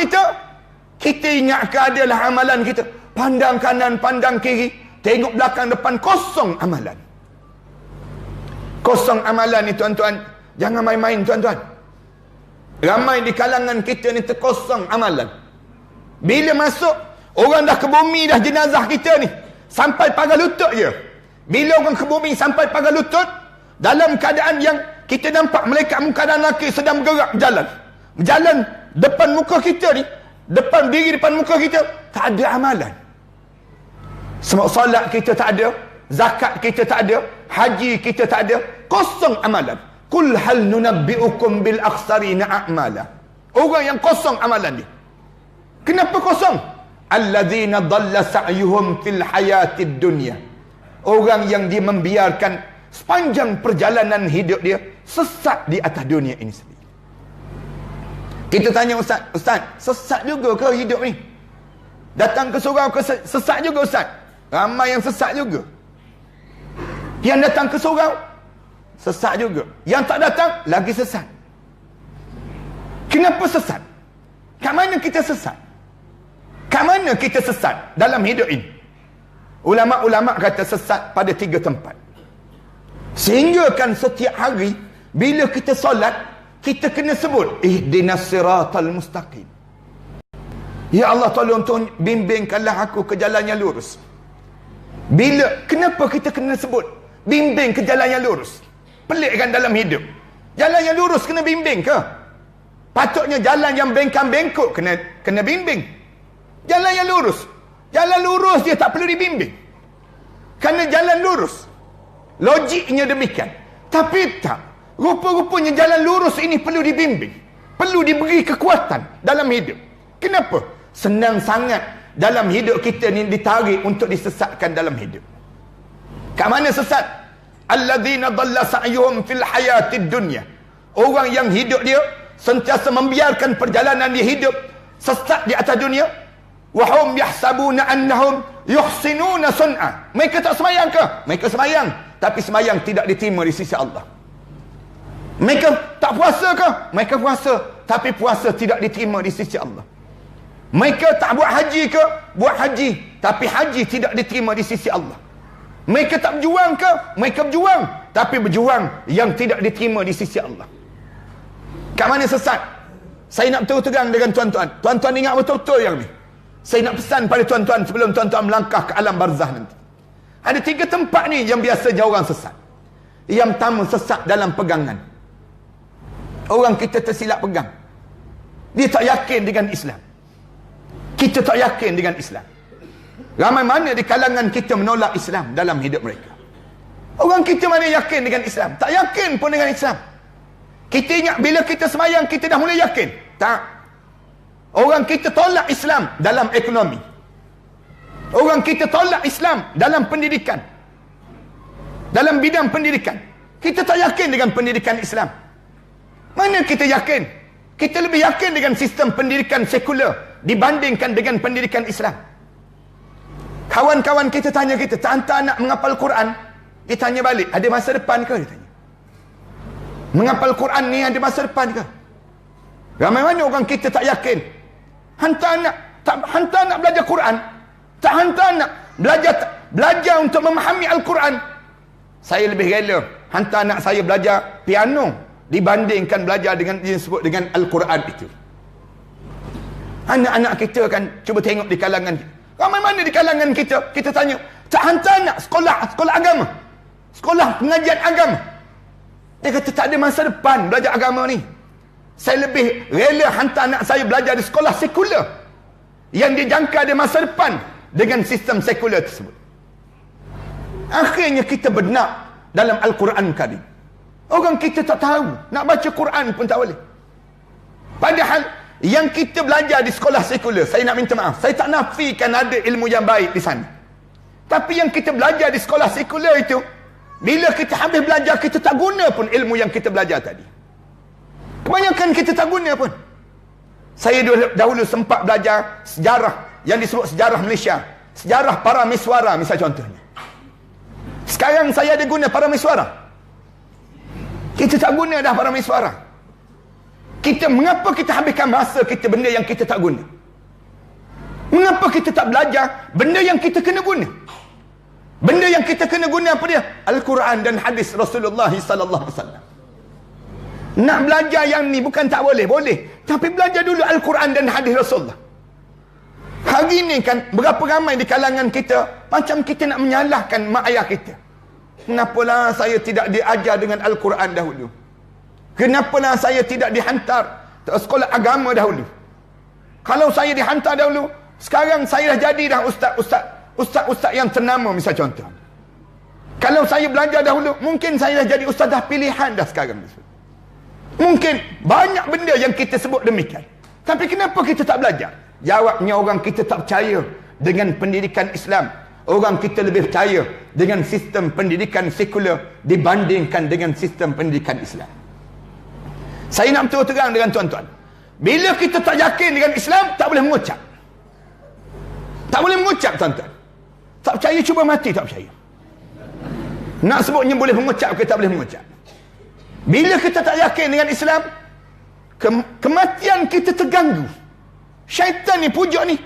Speaker 1: kita ingatkan adalah amalan kita. Pandang kanan, pandang kiri, tengok belakang depan, kosong amalan. Kosong amalan ni tuan-tuan, jangan main-main tuan-tuan. Ramai di kalangan kita ni terkosong amalan. Bila masuk, orang dah ke bumi dah jenazah kita ni, sampai pagar lutut je. Bila orang ke bumi sampai pagar lutut, dalam keadaan yang kita nampak malaikat mungkar dan nakir sedang bergerak berjalan depan muka kita ni, depan muka kita, tak ada amalan. Semua solat kita tak ada, zakat kita tak ada, haji kita tak ada, kosong amalan. Qul hal nunabbi'ukum bil akhsarina a'mala. Orang yang kosong amalan dia. Kenapa kosong? Alladzina dhalla sa'yuhum fil hayatid dunya. Orang yang dia membiarkan sepanjang perjalanan hidup dia sesat di atas dunia ini sendiri. Kita tanya Ustaz, sesat juga ke hidup ni? Datang ke surau ke sesat juga Ustaz? Ramai yang sesat juga. Yang datang ke surau, sesat juga. Yang tak datang, lagi sesat. Kenapa sesat? Kat mana kita sesat? Kat mana kita sesat dalam hidup ini? Ulama-ulama kata sesat pada 3 tempat. Sehingga kan setiap hari, bila kita solat, kita kena sebut, ihdinas siratal mustaqim. Ya Allah, tolong bimbingkanlah aku ke jalan yang lurus. Kenapa kita kena sebut bimbing ke jalan yang lurus? Pelik kan dalam hidup. Jalan yang lurus kena bimbing ke? Patutnya jalan yang bengkang-bengkok kena bimbing. Jalan yang lurus. Jalan lurus dia tak perlu dibimbing. Kerana jalan lurus. Logiknya demikian. Tapi tak. Rupa-rupanya jalan lurus ini perlu dibimbing. Perlu diberi kekuatan dalam hidup. Kenapa? Senang sangat dalam hidup kita ni ditarik untuk disesatkan dalam hidup. Kat mana sesat? Alladzina dhalla sa'yuhum fil hayatid dunya. Orang yang hidup dia sentiasa membiarkan perjalanan dia hidup sesat di atas dunia. Wa hum yahsabuna annahum yuhsinuna sun'a. Mereka tak semayang ke? Mereka semayang, tapi semayang tidak diterima di sisi Allah. Mereka tak puasa ke? Mereka puasa, tapi puasa tidak diterima di sisi Allah. Mereka tak buat haji ke? Buat haji, tapi haji tidak diterima di sisi Allah. Mereka tak berjuang ke? Mereka berjuang, tapi berjuang yang tidak diterima di sisi Allah. Kat mana sesat? Saya nak terang dengan tuan-tuan. Tuan-tuan ingat betul-betul yang ni. Saya nak pesan pada tuan-tuan sebelum tuan-tuan melangkah ke alam barzah nanti. Ada 3 tempat ni yang biasanya orang sesat. Yang pertama, sesat dalam pegangan. Orang kita tersilap pegang. Dia tak yakin dengan Islam. Kita tak yakin dengan Islam. Ramai mana di kalangan kita menolak Islam dalam hidup mereka. Orang kita mana yakin dengan Islam? Tak yakin pun dengan Islam. Kita ingat bila kita semayang, kita dah mulai yakin. Tak. Orang kita tolak Islam dalam ekonomi. Orang kita tolak Islam dalam pendidikan. Dalam bidang pendidikan. Kita tak yakin dengan pendidikan Islam. Mana kita yakin? Kita lebih yakin dengan sistem pendidikan sekular dibandingkan dengan pendidikan Islam. Kawan-kawan kita tanya kita, tak hantar anak menghafal Quran? Dia tanya balik, ada masa depan ke? Dia tanya. Menghafal Quran ni ada masa depan ke? Ramai mana orang kita tak yakin. Hantar anak belajar Quran. Tak hantar anak belajar untuk memahami Al-Quran. Saya lebih rela hantar anak saya belajar piano dibandingkan belajar dengan disebut dengan Al-Quran itu. Anak-anak kita kan cuba tengok di kalangan kita. Ramai mana di kalangan kita, kita tanya, tak hantar anak sekolah agama, sekolah pengajian agama. Dia kata tak ada masa depan belajar agama ni. Saya lebih rela hantar anak saya belajar di sekolah sekular yang dia jangka ada masa depan dengan sistem sekular tersebut. Akhirnya kita benak dalam Al-Quran Karim. Orang kita tak tahu, nak baca Quran pun tak boleh. Padahal yang kita belajar di sekolah sekular, saya nak minta maaf, saya tak nafikan ada ilmu yang baik di sana. Tapi yang kita belajar di sekolah sekular itu, bila kita habis belajar, kita tak guna pun ilmu yang kita belajar tadi. Kebanyakan kita tak guna pun. Saya dahulu sempat belajar sejarah yang disebut sejarah Malaysia, sejarah para miswara misal contohnya. Sekarang saya ada guna para miswara? Kita tak guna dah para miswara. Mengapa kita habiskan masa kita benda yang kita tak guna? Mengapa kita tak belajar benda yang kita kena guna? Benda yang kita kena guna apa dia? Al-Quran dan hadis Rasulullah sallallahu alaihi wasallam. Nak belajar yang ni bukan tak boleh, boleh. Tapi belajar dulu Al-Quran dan hadis Rasulullah. Hari ni kan berapa ramai di kalangan kita macam kita nak menyalahkan mak ayah kita. Kenapalah saya tidak diajar dengan Al-Quran dahulu? Kenapalah saya tidak dihantar ke sekolah agama dahulu? Kalau saya dihantar dahulu, sekarang saya dah jadi dah ustaz yang ternama misal contoh. Kalau saya belajar dahulu, mungkin saya dah jadi ustazah pilihan dah sekarang. Mungkin banyak benda yang kita sebut demikian. Tapi kenapa kita tak belajar? Jawabnya orang kita tak percaya dengan pendidikan Islam. Orang kita lebih percaya dengan sistem pendidikan sekular dibandingkan dengan sistem pendidikan Islam. Saya nak terus terang dengan tuan-tuan. Bila kita tak yakin dengan Islam, tak boleh mengucap. Tak boleh mengucap tuan-tuan. Tak percaya cuba mati, tak percaya. Nak sebutnya boleh mengucap ke tak boleh mengucap. Bila kita tak yakin dengan Islam, kematian kita terganggu. Syaitan ni pujuk ni.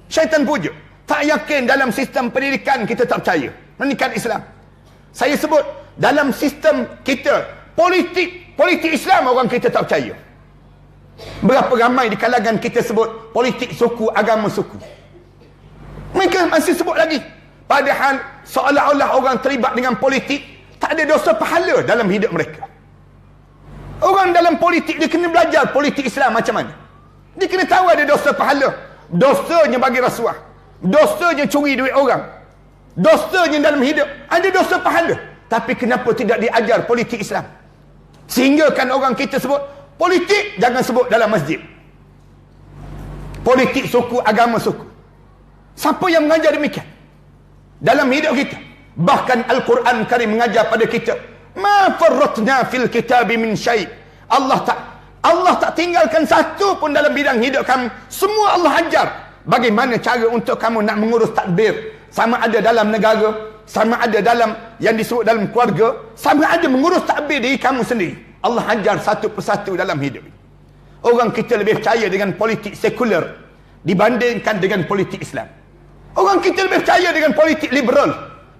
Speaker 1: Syaitan pujuk. Tak yakin dalam sistem pendidikan kita tak percaya. Pendidikan Islam. Saya sebut dalam sistem kita, politik Islam orang kita tak percaya. Berapa ramai di kalangan kita sebut politik suku, agama suku. Mereka masih sebut lagi. Padahal seolah-olah orang terlibat dengan politik tak ada dosa pahala dalam hidup mereka. Orang dalam politik dia kena belajar politik Islam macam mana. Dia kena tahu ada dosa pahala. Dosanya bagi rasuah. Dosanya curi duit orang. Dosanya dalam hidup. Ada dosa pahala. Tapi kenapa tidak diajar politik Islam? Sehingga kan orang kita sebut, politik jangan sebut dalam masjid. Politik suku, agama suku. Siapa yang mengajar demikian? Dalam hidup kita. Bahkan Al-Quran Karim mengajar pada kita, ma farratna fil kitabi min syai'. Allah tak tinggalkan satu pun dalam bidang hidup kamu. Semua Allah ajar. Bagaimana cara untuk kamu nak mengurus tadbir. Sama ada dalam negara, sama ada dalam yang disebut dalam keluarga, sama ada mengurus tadbir diri kamu sendiri. Allah ajar satu persatu dalam hidup. Orang kita lebih percaya dengan politik sekular dibandingkan dengan politik Islam. Orang kita lebih percaya dengan politik liberal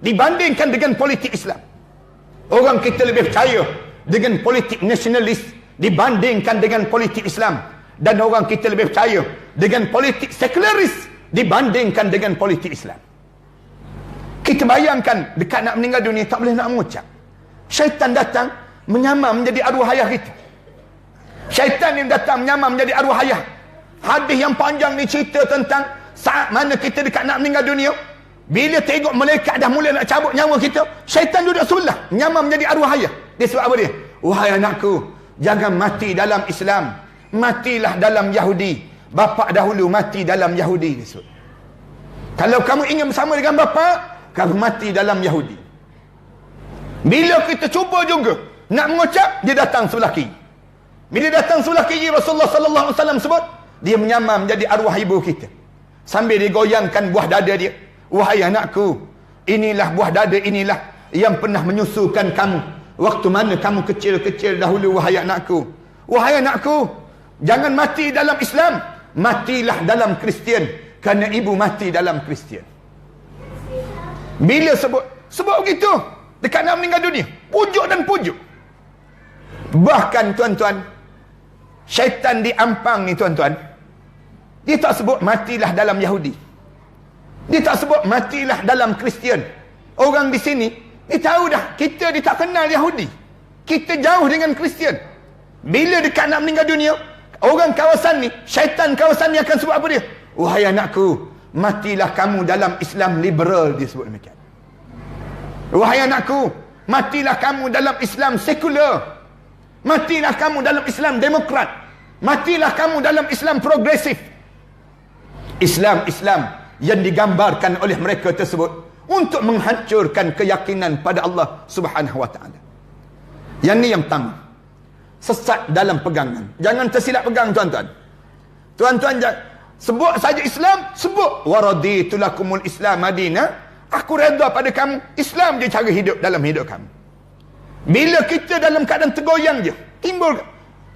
Speaker 1: dibandingkan dengan politik Islam. Orang kita lebih percaya dengan politik nasionalis dibandingkan dengan politik Islam. Dan orang kita lebih percaya dengan politik sekularis dibandingkan dengan politik Islam. Kita bayangkan dekat nak meninggal dunia tak boleh nak mengucap. Syaitan datang menyamar menjadi arwah ayah kita. Syaitan yang datang menyamar menjadi arwah ayah. Hadis yang panjang ni cerita tentang saat mana kita dekat nak meninggal dunia. Bila tengok malaikat dah mula nak cabut nyawa kita, syaitan duduk sebelah menyamar menjadi arwah ayah. Dia sebab apa dia? Wahai anakku, jangan mati dalam Islam, matilah dalam Yahudi. Bapa dahulu mati dalam Yahudi. Kalau kamu ingin bersama dengan bapa, kamu mati dalam Yahudi. Bila kita cuba juga nak mengucap, dia datang sebelah kiri. Bila datang sebelah kiri, Rasulullah sallallahu alaihi wasallam sebut, dia menyamar menjadi arwah ibu kita. Sambil digoyangkan buah dada dia. Wahai anakku, inilah buah dada, inilah yang pernah menyusukan kamu waktu mana kamu kecil-kecil dahulu. Wahai anakku, wahai anakku, jangan mati dalam Islam, matilah dalam Kristian, kerana ibu mati dalam Kristian. Bila sebut begitu dekat nak meninggal dunia, pujuk dan pujuk. Bahkan tuan-tuan, syaitan di Ampang ni tuan-tuan, dia tak sebut matilah dalam Yahudi, dia tak sebut matilah dalam Kristian. Orang di sini dia tahu dah kita dia tak kenal Yahudi, kita jauh dengan Kristian. Bila dekat nak meninggal dunia, orang kawasan ni, syaitan kawasan ni akan sebut apa dia? Wahai anakku, matilah kamu dalam Islam liberal, disebut demikian. Wahai anakku, matilah kamu dalam Islam sekular, matilah kamu dalam Islam demokrat, matilah kamu dalam Islam progresif. Islam yang digambarkan oleh mereka tersebut untuk menghancurkan keyakinan pada Allah Subhanahu wa taala. Yang ni yang pertama, sesat dalam pegangan. Jangan tersilap pegang, tuan-tuan. Tuan-tuan sebut saja Islam, sebut waraditu lakumul Islam madina, aku redha pada kamu, Islam je cara hidup dalam hidup kamu. Bila kita dalam keadaan tergoyang je,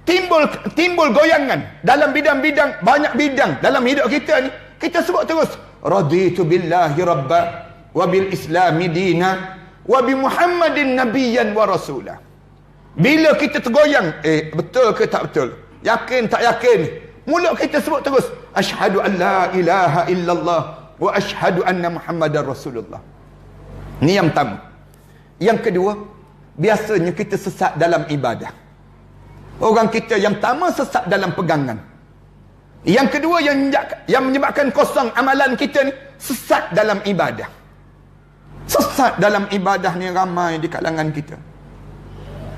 Speaker 1: timbul goyangan dalam bidang-bidang, banyak bidang dalam hidup kita ni, kita sebut terus raditu billahi rabba wa bil islami dina wa bi Muhammadin nabiyyan wa rasulah. Bila kita tergoyang, betul ke tak betul, yakin tak yakin, mulut kita sebut terus asyhadu an la ilaha illallah wa asyhadu anna Muhammadar Rasulullah. Ni yang pertama. Yang kedua, biasanya kita sesat dalam ibadah. Orang kita yang pertama sesat dalam pegangan. Yang kedua yang menyebabkan kosong amalan kita ni, sesat dalam ibadah. Sesat dalam ibadah ni ramai di kalangan kita.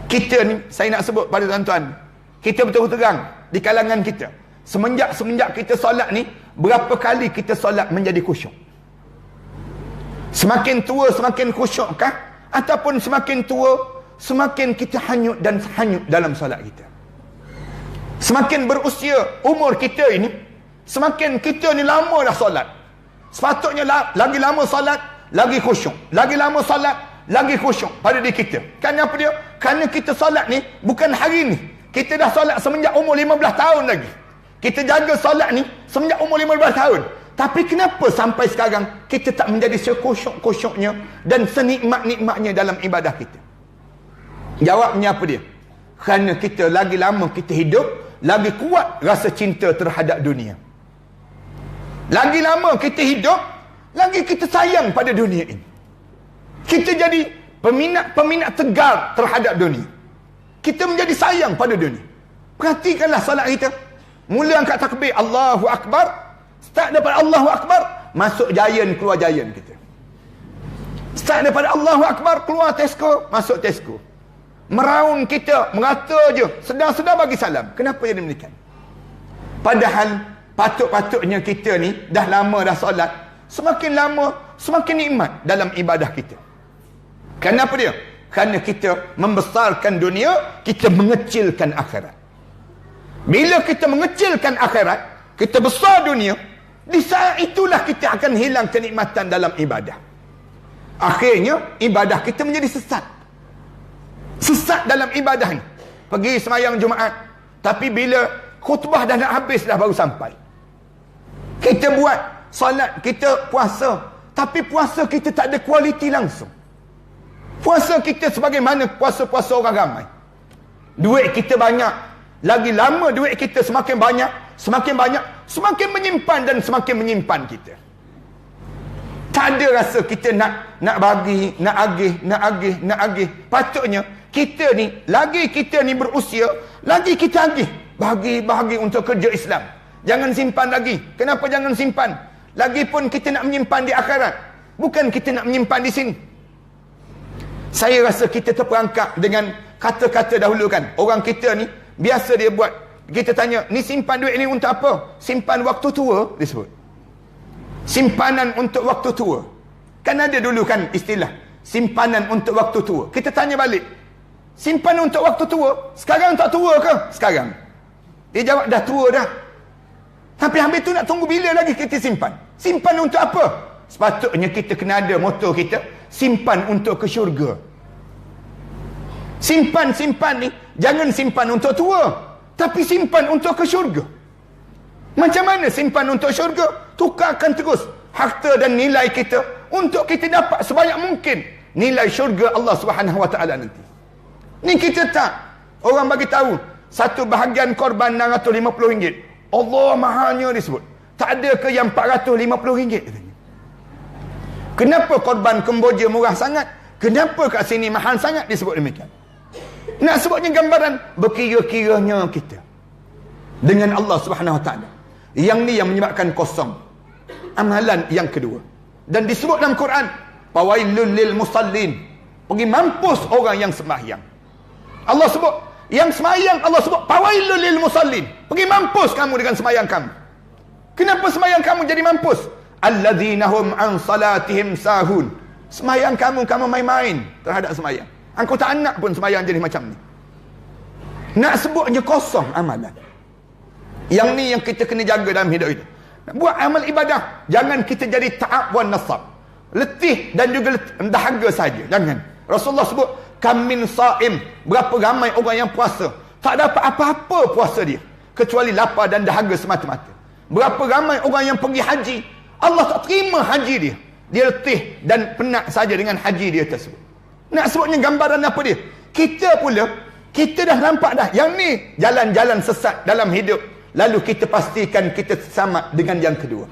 Speaker 1: Kita ni, saya nak sebut pada tuan-tuan, kita betul-betul terang di kalangan kita. Semenjak kita solat ni, berapa kali kita solat menjadi khusyuk? Semakin tua semakin khusyuk kah? Ataupun semakin tua semakin kita hanyut dan hanyut dalam solat kita? Semakin berusia umur kita ini, semakin kita ni lama dah solat. Sepatutnya lagi lama solat, lagi khusyuk. Lagi lama solat, lagi khusyuk pada diri kita. Kerana apa dia? Kerana kita solat ni bukan hari ni. Kita dah solat semenjak umur 15 tahun lagi. Kita jaga solat ni semenjak umur 15 tahun. Tapi kenapa sampai sekarang kita tak menjadi sekhusyuk-khusyuknya dan senikmat-nikmatnya dalam ibadah kita? Jawabnya apa dia? Kerana kita lagi lama kita hidup, lagi kuat rasa cinta terhadap dunia. Lagi lama kita hidup, lagi kita sayang pada dunia ini. Kita jadi peminat tegar terhadap dunia. Kita menjadi sayang pada dunia. Perhatikanlah solat kita. Mula angkat takbir, Allahu Akbar. Start daripada Allahu Akbar, masuk Giant, keluar Giant kita. Start daripada Allahu Akbar, keluar Tesco, masuk Tesco. Meraun kita, merata je, sedar-sedar bagi salam. Kenapa jadi demikian? Padahal patut-patutnya kita ni dah lama dah solat, semakin lama semakin nikmat dalam ibadah kita. Kenapa dia? Kerana kita membesarkan dunia, kita mengecilkan akhirat. Bila kita mengecilkan akhirat, kita besar dunia, di saat itulah kita akan hilang kenikmatan dalam ibadah. Akhirnya ibadah kita menjadi sesat. Sesat dalam ibadah ni. Pergi semayang Jumaat, tapi bila khutbah dah nak habis dah baru sampai. Kita buat solat, kita puasa, tapi puasa kita tak ada kualiti langsung. Puasa kita sebagaimana puasa-puasa orang ramai. Duit kita banyak, lagi lama duit kita semakin banyak, semakin menyimpan dan semakin menyimpan kita. Tak ada rasa kita nak bagi, nak agih. Patutnya kita ni, lagi kita ni berusia, lagi kita agih. Bagi untuk kerja Islam. Jangan simpan lagi. Kenapa jangan simpan? Lagipun kita nak menyimpan di akhirat, bukan kita nak menyimpan di sini. Saya rasa kita terperangkap dengan kata-kata dahulu kan. Orang kita ni biasa dia buat, kita tanya, ni simpan duit ni untuk apa? Simpan waktu tua, disebut. Simpanan untuk waktu tua. Kan ada dulu kan istilah simpanan untuk waktu tua. Kita tanya balik, simpan untuk waktu tua, sekarang tak tua ke? Sekarang. Dia jawab dah tua dah. Tapi habis tu nak tunggu bila lagi kita simpan? Simpan untuk apa? Sepatutnya kita kena ada motor kita, simpan untuk ke syurga. Simpan ni, jangan simpan untuk tua, tapi simpan untuk ke syurga. Macam mana simpan untuk syurga? Tukarkan terus harta dan nilai kita untuk kita dapat sebanyak mungkin nilai syurga Allah Subhanahu wa taala nanti. Ni kita tak. Orang bagi tahu satu bahagian korban RM650. Allah mahalnya disebut. Tak ada ke yang RM450 katanya. Kenapa korban Kemboja murah sangat? Kenapa kat sini mahal sangat? Disebut demikian. Nak sebutnya gambaran berkira-kiranya kita dengan Allah Subhanahu wa taala. Yang ni yang menyebabkan kosong. amalan yang kedua. Dan disebut dalam Quran, fawailul lil musallin, pergi mampus orang yang sembahyang. Allah sebut yang sembahyang, Allah sebut fawailul lil musallin, pergi mampus kamu dengan sembahyang kamu. Kenapa sembahyang kamu jadi mampus? Alladzina hum an salatihim sahun. Sembahyang kamu main-main terhadap sembahyang. Engkau tak nak pun sembahyang jadi macam ni. Nak sebutnya kosong amalan. Yang ni yang kita kena jaga dalam hidup kita. Nak buat amal ibadah, jangan kita jadi ta'ab wan nasab, letih dan juga dahaga saja. Jangan. Rasulullah sebut kam min saim, berapa ramai orang yang puasa tak dapat apa-apa puasa dia kecuali lapar dan dahaga semata-mata. Berapa ramai orang yang pergi haji, Allah tak terima haji dia, dia letih dan penat saja dengan haji dia tersebut. Nak sebutnya gambaran apa dia? Kita pula, kita dah nampak dah yang ni jalan-jalan sesat dalam hidup, lalu kita pastikan kita sama dengan yang kedua.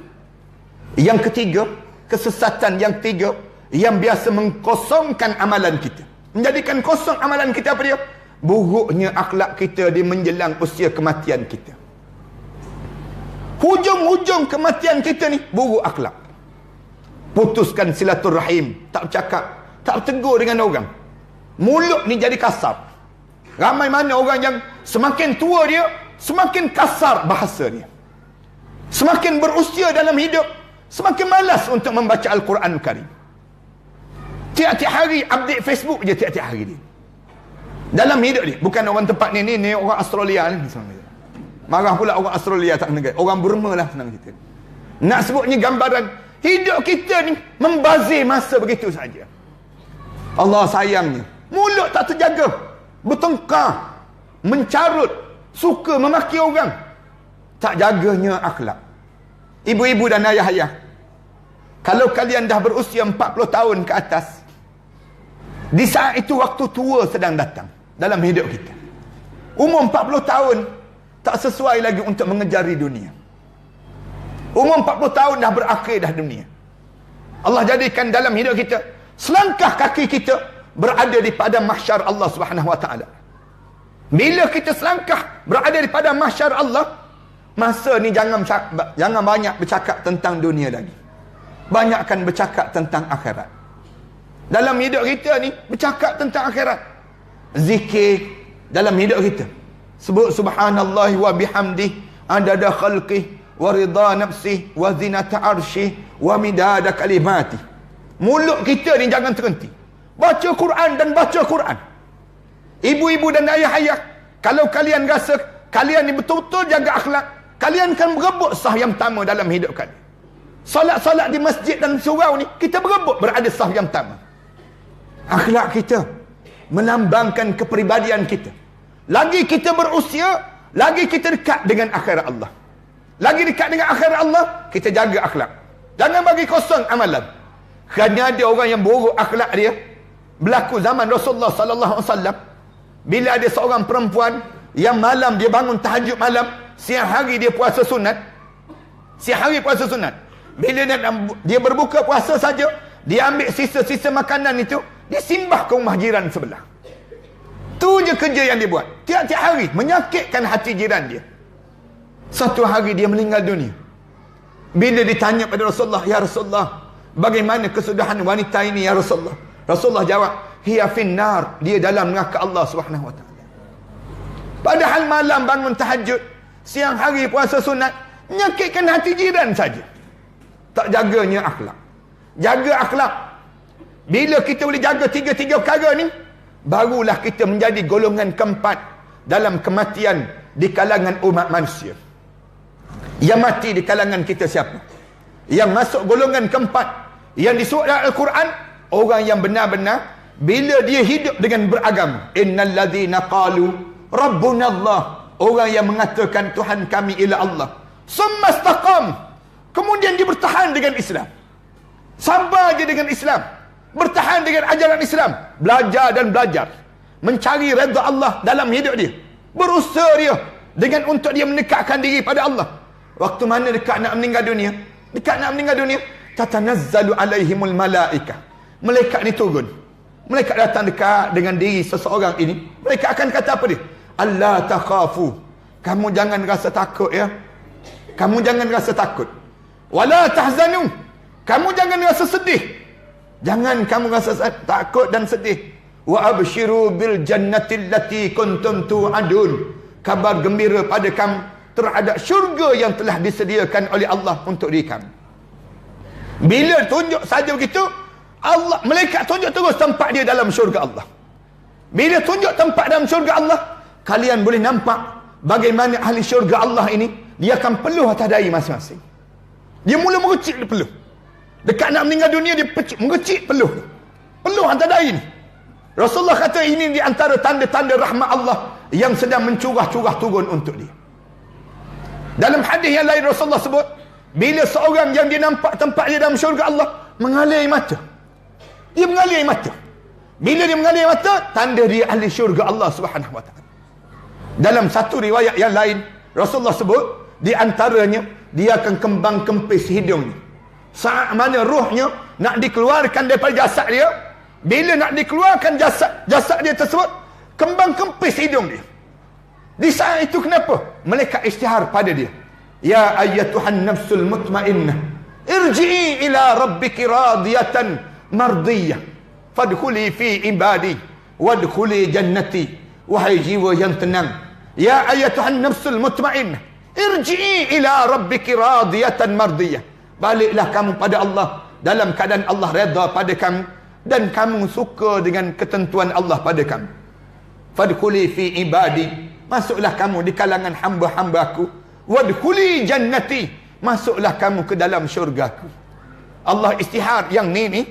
Speaker 1: Yang ketiga, kesesatan yang ketiga yang biasa mengkosongkan amalan kita, menjadikan kosong amalan kita, apa dia? Buruknya akhlak kita di menjelang usia kematian kita. Hujung-hujung kematian kita ni buruk akhlak. Putuskan silaturahim, tak bercakap, tak bertegur dengan orang. Mulut ni jadi kasar. Ramai mana orang yang semakin tua dia, semakin kasar bahasa dia. Semakin berusia dalam hidup, semakin malas untuk membaca Al-Quran Karim. Tiap-tiap hari update Facebook je, tiap-tiap hari dia. Dalam hidup dia, bukan orang tempat ni orang Australia ni. Marah pula orang Australia tak kena. Orang Burma lah senang kita. Nak sebutnya gambaran hidup kita ni membazir masa begitu saja. Allah sayangnya, mulut tak terjaga, bertengkar, mencarut, suka memaki orang, tak jaganya akhlak. Ibu-ibu dan ayah-ayah, kalau kalian dah berusia 40 tahun ke atas, di saat itu waktu tua sedang datang dalam hidup kita. Umur 40 tahun tak sesuai lagi untuk mengejari dunia. Umur 40 tahun dah berakhir dah dunia. Allah jadikan dalam hidup kita selangkah kaki kita berada di padang mahsyar Allah Subhanahu wa taala. Bila kita selangkah berada di padang mahsyar Allah, masa ni jangan banyak bercakap tentang dunia lagi. Banyakkan bercakap tentang akhirat. Dalam hidup kita ni bercakap tentang akhirat. Zikir dalam hidup kita. Sebut subhanallah wa bihamdih adada khalqih wa ridha nafsih wa zinata arsyih wa midada kalimati. Mulut kita ni jangan terhenti. Baca Quran dan baca Quran. Ibu-ibu dan ayah-ayah, kalau kalian rasa kalian ni betul-betul jaga akhlak, kalian akan berebut sah yang pertama dalam hidup kalian. Salat-salat di masjid dan surau ni, kita berebut berada sah yang pertama. Akhlak kita melambangkan kepribadian kita. Lagi kita berusia, lagi kita dekat dengan akhirat Allah. Lagi dekat dengan akhirat Allah, kita jaga akhlak. Jangan bagi kosong amalan. Kerana ada orang yang buruk akhlak dia. Berlaku zaman Rasulullah sallallahu alaihi wasallam, bila ada seorang perempuan yang malam dia bangun tahajud malam, siang hari dia puasa sunat. Siang hari puasa sunat. Bila dia berbuka puasa saja, dia ambil sisa-sisa makanan itu, dia simbah ke rumah jiran sebelah. Tu je kerja yang dia buat. Tiap-tiap hari menyakitkan hati jiran dia. Satu hari dia meninggal dunia. Bila ditanya pada Rasulullah, ya Rasulullah, bagaimana kesudahan wanita ini ya Rasulullah? Rasulullah jawab, hiya finnar, dia dalam neraka Allah Subhanahu wa taala. Padahal malam bangun tahajud, siang hari puasa sunat, menyakitkan hati jiran saja. Tak jaganya akhlak. Jaga akhlak. Bila kita boleh jaga tiga-tiga perkara ni, barulah kita menjadi golongan keempat dalam kematian di kalangan umat manusia. Yang mati di kalangan kita siapa? Yang masuk golongan keempat yang disebut dalam Al-Quran, orang yang benar-benar bila dia hidup dengan beragama. Innal ladzina qalu rabbuna Allah, orang yang mengatakan Tuhan kami ialah Allah, summa istaqam, kemudian dia bertahan dengan Islam, sabar je dengan Islam, bertahan dengan ajaran Islam, belajar dan belajar, mencari redha Allah dalam hidup dia, berusaha dia dengan untuk dia mendekatkan diri pada Allah. Waktu mana dekat nak meninggal dunia, tatanazzalu alaihimul malaikah, malaikat ni turun, malaikat datang dekat dengan diri seseorang ini. Mereka akan kata apa dia? Allah takhafu, kamu jangan rasa takut ya, kamu jangan rasa takut. Wala tahzanu. Kamu jangan rasa sedih. Jangan kamu rasa takut dan sedih. Wa abshiru bil jannati allati kuntum tu'adun. Kabar gembira pada kamu terhadap syurga yang telah disediakan oleh Allah untuk diri kamu. Bila tunjuk saja begitu, Allah, malaikat tunjuk terus tempat dia dalam syurga Allah. Bila tunjuk tempat dalam syurga Allah, kalian boleh nampak bagaimana ahli syurga Allah ini, dia akan peluh atas dahi masing-masing. Dia mula mengecik dia peluh. Dekat nak meninggal dunia dia mengecik peluh. Peluh atas dahi ni. Rasulullah kata ini di antara tanda-tanda rahmat Allah yang sedang mencurah-curah turun untuk dia. Dalam hadis yang lain Rasulullah sebut, bila seorang yang dia nampak tempat dia dalam syurga Allah mengalir air mata. Dia mengalir air mata. Bila dia mengalir air mata, tanda dia ahli syurga Allah Subhanahu wa taala. Dalam satu riwayat yang lain, Rasulullah sebut di antaranya dia akan kembang kempis hidungnya. Saat mana rohnya nak dikeluarkan daripada jasad dia, bila nak dikeluarkan jasad dia tersebut, kembang kempis hidung dia. Di saat itu kenapa? Malaikat isytihar pada dia. Ya ayyatuhan nafsul mutmainnah, irji'i ila rabbiki radiyatan mardiyah. Fadkhuli fi ibadi wadkhuli jannati. Wahai jiwa yang tenang, ya ayyatuhan nafsul mutmainnah, irji'i ila rabbiki radiyatan mardiyah. Baliklah kamu pada Allah dalam keadaan Allah redha pada kamu dan kamu suka dengan ketentuan Allah pada kamu. Fadkhuli fi ibadi, masuklah kamu di kalangan hamba-hambaku. Wadkhuli jannati, masuklah kamu ke dalam syurgaku. Allah istihar yang ni.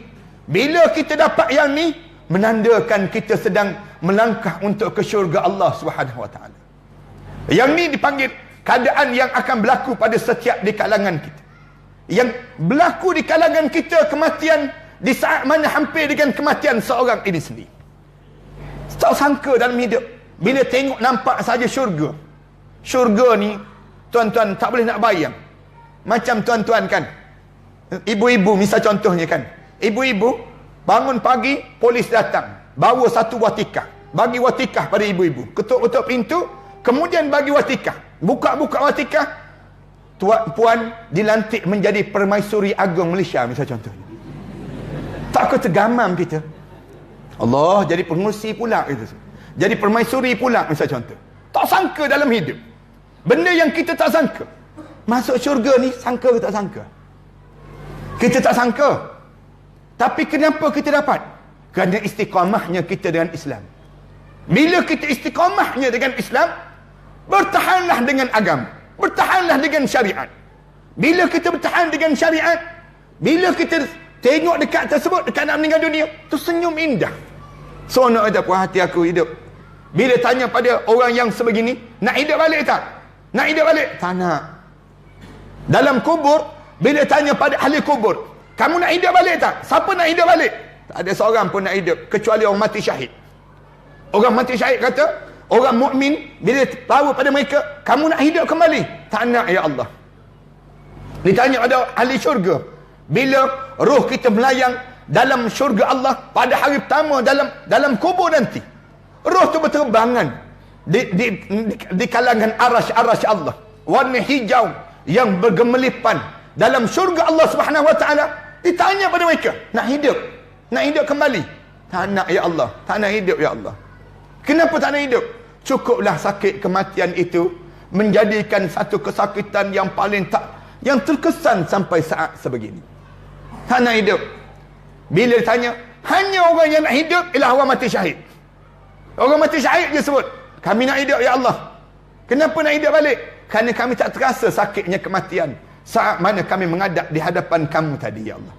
Speaker 1: Bila kita dapat yang ni, menandakan kita sedang melangkah untuk ke syurga Allah Subhanahu wa taala. Yang ni dipanggil keadaan yang akan berlaku pada setiap di kalangan kita. Yang berlaku di kalangan kita kematian di saat mana hampir dengan kematian seorang ini sendiri. Tak sangka dalam hidup, bila tengok nampak saja syurga. Syurga ni tuan-tuan tak boleh nak bayang. Macam tuan-tuan kan, ibu-ibu misal contohnya kan, ibu-ibu bangun pagi, polis datang bawa satu watikah, bagi watikah pada ibu-ibu, ketuk-ketuk pintu, kemudian bagi watikah, buka-buka watikah, puan dilantik menjadi Permaisuri Agong Malaysia misal contohnya. Tak ketergamam kita. Allah jadi pengurusi pula gitu. Jadi permaisuri pula misal contoh. Tak sangka dalam hidup. Benda yang kita tak sangka. Masuk syurga ni sangka ke tak sangka? Kita tak sangka. Tapi kenapa kita dapat? Kerana istiqamahnya kita dengan Islam. Bila kita istiqamahnya dengan Islam, bertahanlah dengan agama, bertahanlah dengan syariat. Bila kita bertahan dengan syariat, bila kita tengok dekat tersebut, dekat nak meninggal dunia, tersenyum indah. Seronok ada puas hati aku hidup. Bila tanya pada orang yang sebegini, nak hidup balik tak? Nak hidup balik? Tak nak. Dalam kubur, bila tanya pada ahli kubur, kamu nak hidup balik tak? Siapa nak hidup balik? Tak ada seorang pun nak hidup, kecuali orang mati syahid. Orang mati syahid kata, orang mukmin bila tahu pada mereka, kamu nak hidup kembali? Tak nak, ya Allah. Ditanya pada ahli syurga, bila roh kita melayang dalam syurga Allah pada hari pertama dalam kubur nanti, roh tu berterbangan di kalangan arasy Allah, warna hijau yang bergemelipan dalam syurga Allah Subhanahu wa taala. Ditanya pada mereka, nak hidup kembali? Tak nak, ya Allah. Tak nak hidup, ya Allah. Kenapa tak nak hidup? Cukuplah sakit kematian itu menjadikan satu kesakitan yang paling yang terkesan sampai saat sebegini. Tak nak hidup. Bila ditanya, hanya orang yang nak hidup ialah orang mati syahid. Orang mati syahid dia sebut, kami nak hidup, ya Allah. Kenapa nak hidup balik? Kerana kami tak terasa sakitnya kematian saat mana kami menghadap di hadapan kamu tadi, ya Allah.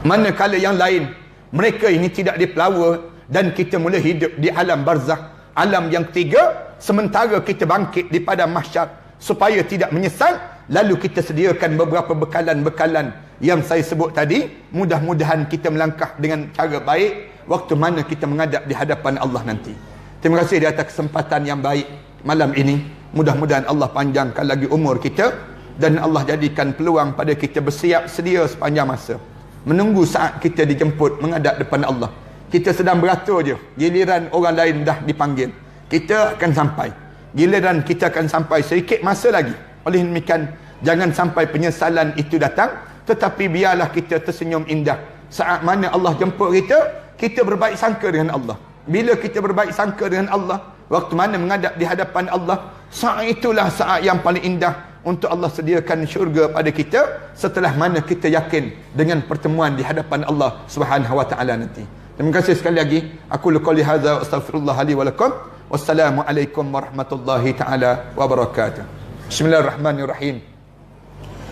Speaker 1: Manakala yang lain, mereka ini tidak dipelawa dan kita mula hidup di alam barzakh, alam yang ketiga, sementara kita bangkit di padang mahsyar supaya tidak menyesal. Lalu kita sediakan beberapa bekalan-bekalan yang saya sebut tadi. Mudah-mudahan kita melangkah dengan cara baik waktu mana kita menghadap di hadapan Allah nanti. Terima kasih di atas kesempatan yang baik malam ini. Mudah-mudahan Allah panjangkan lagi umur kita dan Allah jadikan peluang pada kita bersiap sedia sepanjang masa, menunggu saat kita dijemput menghadap depan Allah. Kita sedang beratur je, giliran orang lain dah dipanggil, kita akan sampai. Giliran kita akan sampai sedikit masa lagi. Oleh demikian, Jangan sampai penyesalan itu datang, tetapi biarlah kita tersenyum indah. Saat mana Allah jemput kita, kita berbaik sangka dengan Allah. Bila kita berbaik sangka dengan Allah, waktu mana menghadap di hadapan Allah, saat itulah saat yang paling indah untuk Allah sediakan syurga pada kita, setelah mana kita yakin dengan pertemuan di hadapan Allah Subhanahu wa taala nanti. Terima kasih sekali lagi. Aku qouli hadza wa astaghfirullah li wa lakum. Wassalamualaikum warahmatullahi taala wabarakatuh. Bismillahirrahmanirrahim.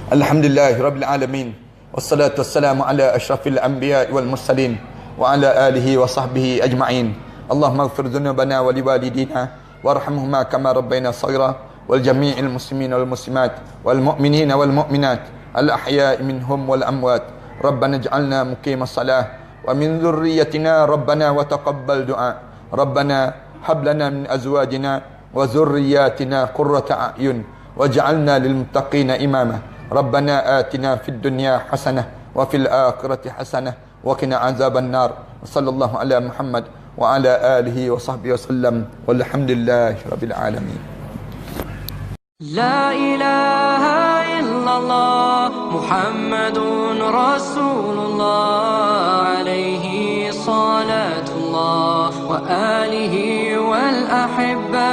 Speaker 1: Alhamdulillahirabbil alamin. Wassalatu wassalamu ala asyrafil anbiya'i wal mursalin wa ala alihi wa sahbihi ajma'in. Allahumma ighfir dhunubana wa liwalidina warhamhuma kama rabbayna shaghira wal jami'il muslimin wal muslimat wal mu'minina wal mu'minat al ahya'i minhum wal amwat. Rabbana ij'alna muqimas salah wa min dhurriyyatina rabbana wa taqabbal du'a. Rabbana hab lana min azwajina wa dhurriyyatina qurrata a'yun waj'alna lil muttaqina imama. ربنا آتنا في الدنيا حسنة وفي الآخرة حسنة وقنا عذاب النار. وصلى الله على محمد وعلى آله وصحبه وسلم والحمد لله رب العالمين.
Speaker 2: لا إله إلا الله محمد رسول الله عليه صلاة الله وآله والأحبة